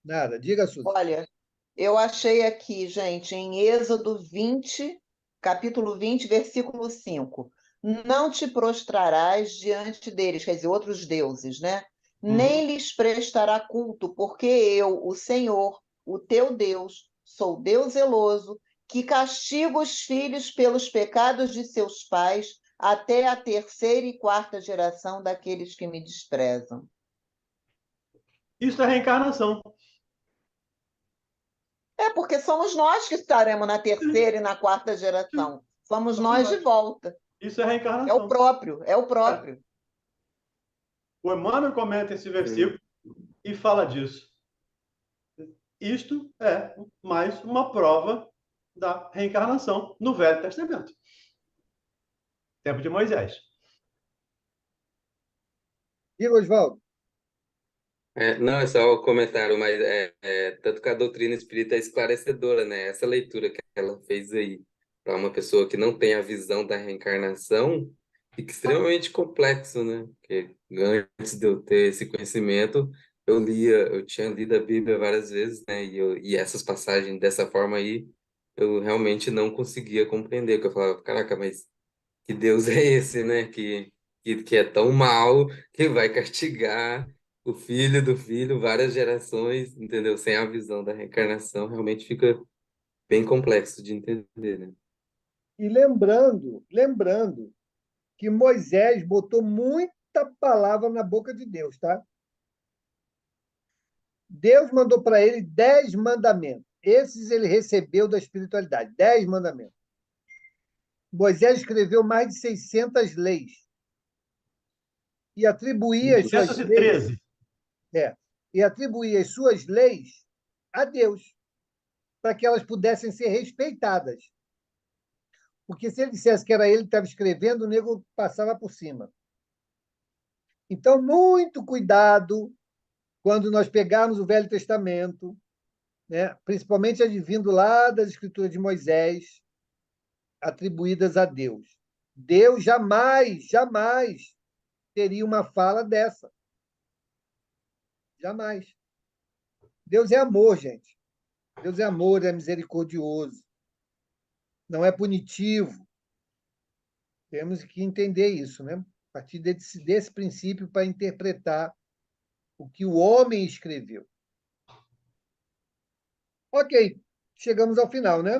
nada, diga, Suzy. Olha, eu achei aqui, gente, em Êxodo 20, capítulo 20, versículo 5. Não te prostrarás diante deles, quer dizer, outros deuses, né? Nem lhes prestará culto, porque eu, o Senhor, o teu Deus, sou Deus zeloso, que castigo os filhos pelos pecados de seus pais, até a terceira e quarta geração daqueles que me desprezam. Isso é reencarnação. Porque somos nós que estaremos na terceira e na quarta geração. Somos nós de volta. Isso é É o reencarnação. próprio, é o próprio. O Emmanuel comenta esse versículo e fala disso. Isto é mais uma prova da reencarnação no Velho Testamento. Tempo de Moisés. Diga, Oswaldo. Não, é só o comentário, mas tanto que a doutrina espírita é esclarecedora, né? Essa leitura que ela fez aí, para uma pessoa que não tem a visão da reencarnação, fica extremamente complexo, né? Porque antes de eu ter esse conhecimento, eu tinha lido a Bíblia várias vezes, né? E essas passagens dessa forma aí, eu realmente não conseguia compreender, porque eu falava, caraca, mas que Deus é esse, né? Que é tão mau que vai castigar o filho do filho, várias gerações, entendeu? Sem a visão da reencarnação, realmente fica bem complexo de entender, né? E lembrando que Moisés botou muita palavra na boca de Deus, tá? Deus mandou para ele 10 mandamentos. Esses ele recebeu da espiritualidade, 10 mandamentos. Moisés escreveu mais de 600 leis e atribuía as suas leis, 213. é, e atribuía as suas leis a Deus, para que elas pudessem ser respeitadas. Porque se ele dissesse que era ele que estava escrevendo, o nego passava por cima. Então, muito cuidado quando nós pegarmos o Velho Testamento, né, principalmente advindo lá das Escrituras de Moisés, atribuídas a Deus. Deus jamais teria uma fala dessa. Jamais. Deus é amor, gente. Deus é amor, é misericordioso. Não é punitivo. Temos que entender isso, né? A partir desse princípio para interpretar o que o homem escreveu. Ok, chegamos ao final, né?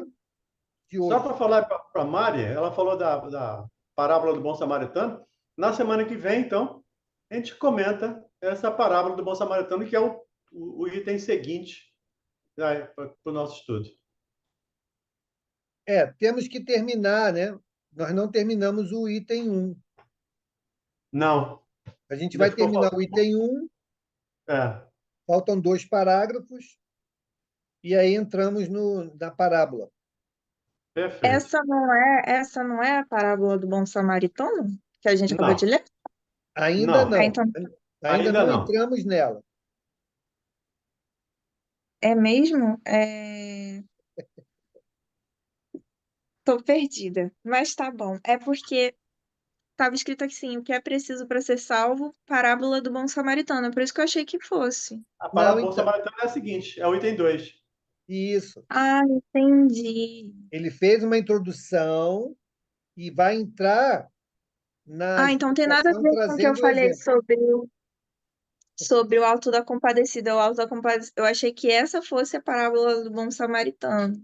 De Só hoje. para falar para a Mari, ela falou da parábola do bom samaritano. Na semana que vem, então, a gente comenta essa parábola do bom samaritano, que é o item seguinte para o nosso estudo. Temos que terminar, né? Nós não terminamos o item 1. Não, A gente ainda vai ficou terminar o faltando. item 1, É, faltam 2 parágrafos, e aí entramos na parábola. perfeito. Essa não é a parábola do bom samaritano que a gente acabou de Não, ler? Ainda não, Ah, não. então Ainda ainda não não. entramos nela. é mesmo? Tô perdida, mas tá bom. É porque estava escrito aqui sim, o que é preciso para ser salvo, parábola do bom samaritano. É por isso que eu achei que fosse. A Não, parábola do bom então. samaritano é a seguinte, é o item 2. Isso. Ah, entendi. Ele fez uma introdução e vai entrar na Ah, então não tem nada a explicação ver com o que eu trazendo o falei exemplo. sobre o Alto da Compadecida. O Alto da Compadecida. Eu achei que essa fosse a parábola do bom samaritano,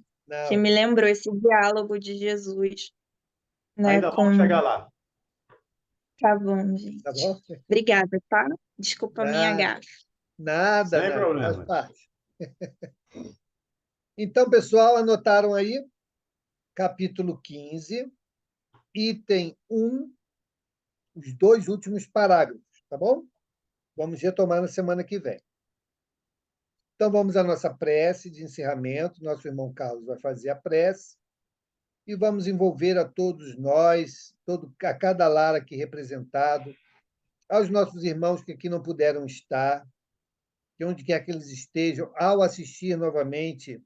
que Não, me lembrou esse diálogo de Jesus, né, Ainda vamos chegar com... lá. Tá bom, tá gente. bom? Obrigada, tá? Desculpa a minha Nada, gafe. Sem nada. Faz problemas. parte. Então, pessoal, anotaram aí? Capítulo 15, item 1, os 2 últimos parágrafos, tá bom? Vamos retomar na semana que vem. Então, vamos à nossa prece de encerramento. Nosso irmão Carlos vai fazer a prece e vamos envolver a todos nós, a cada lar aqui representado, aos nossos irmãos que aqui não puderam estar, que onde quer que eles estejam, ao assistir novamente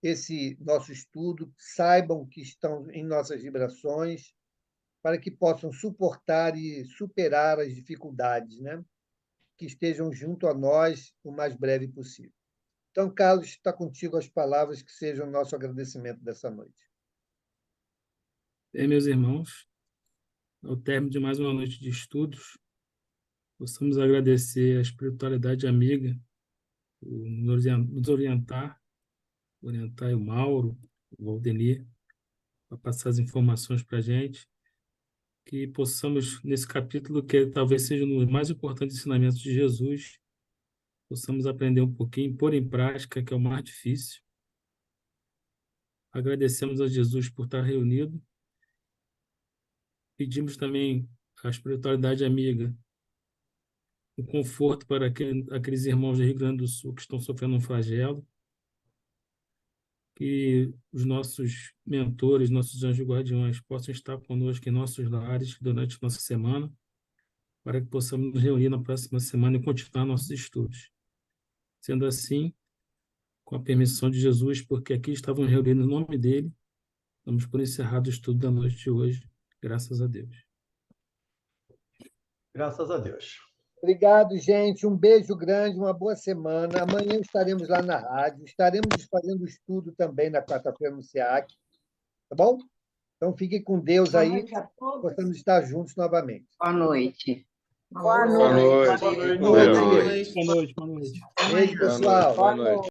esse nosso estudo, saibam que estão em nossas vibrações, para que possam suportar e superar as dificuldades, né? Que estejam junto a nós o mais breve possível. Então, Carlos, está contigo as palavras que sejam o nosso agradecimento dessa noite. Meus irmãos, ao término de mais uma noite de estudos, possamos agradecer a espiritualidade amiga por nos orientar o Mauro, o Valdenir, para passar as informações para a gente, que possamos, nesse capítulo, que talvez seja um dos mais importantes ensinamentos de Jesus, possamos aprender um pouquinho, pôr em prática, que é o mais difícil. Agradecemos a Jesus por estar reunido. Pedimos também à espiritualidade amiga o conforto para aqueles irmãos do Rio Grande do Sul que estão sofrendo um flagelo, que os nossos mentores, nossos anjos guardiões possam estar conosco em nossos lares durante nossa semana, para que possamos nos reunir na próxima semana e continuar nossos estudos. Sendo assim, com a permissão de Jesus, porque aqui estávamos reunidos no nome dele, damos por encerrado o estudo da noite de hoje, graças a Deus. Graças a Deus. Obrigado, gente. Um beijo grande, uma boa semana. Amanhã estaremos lá na rádio. Estaremos fazendo estudo também na quarta-feira no SEAC. Tá bom? Então, fiquem com Deus Boa aí. noite a todos. Possamos estar juntos novamente. Boa noite. Boa Boa noite. noite. Boa noite. Boa noite, boa noite. Beijo, pessoal. Boa noite.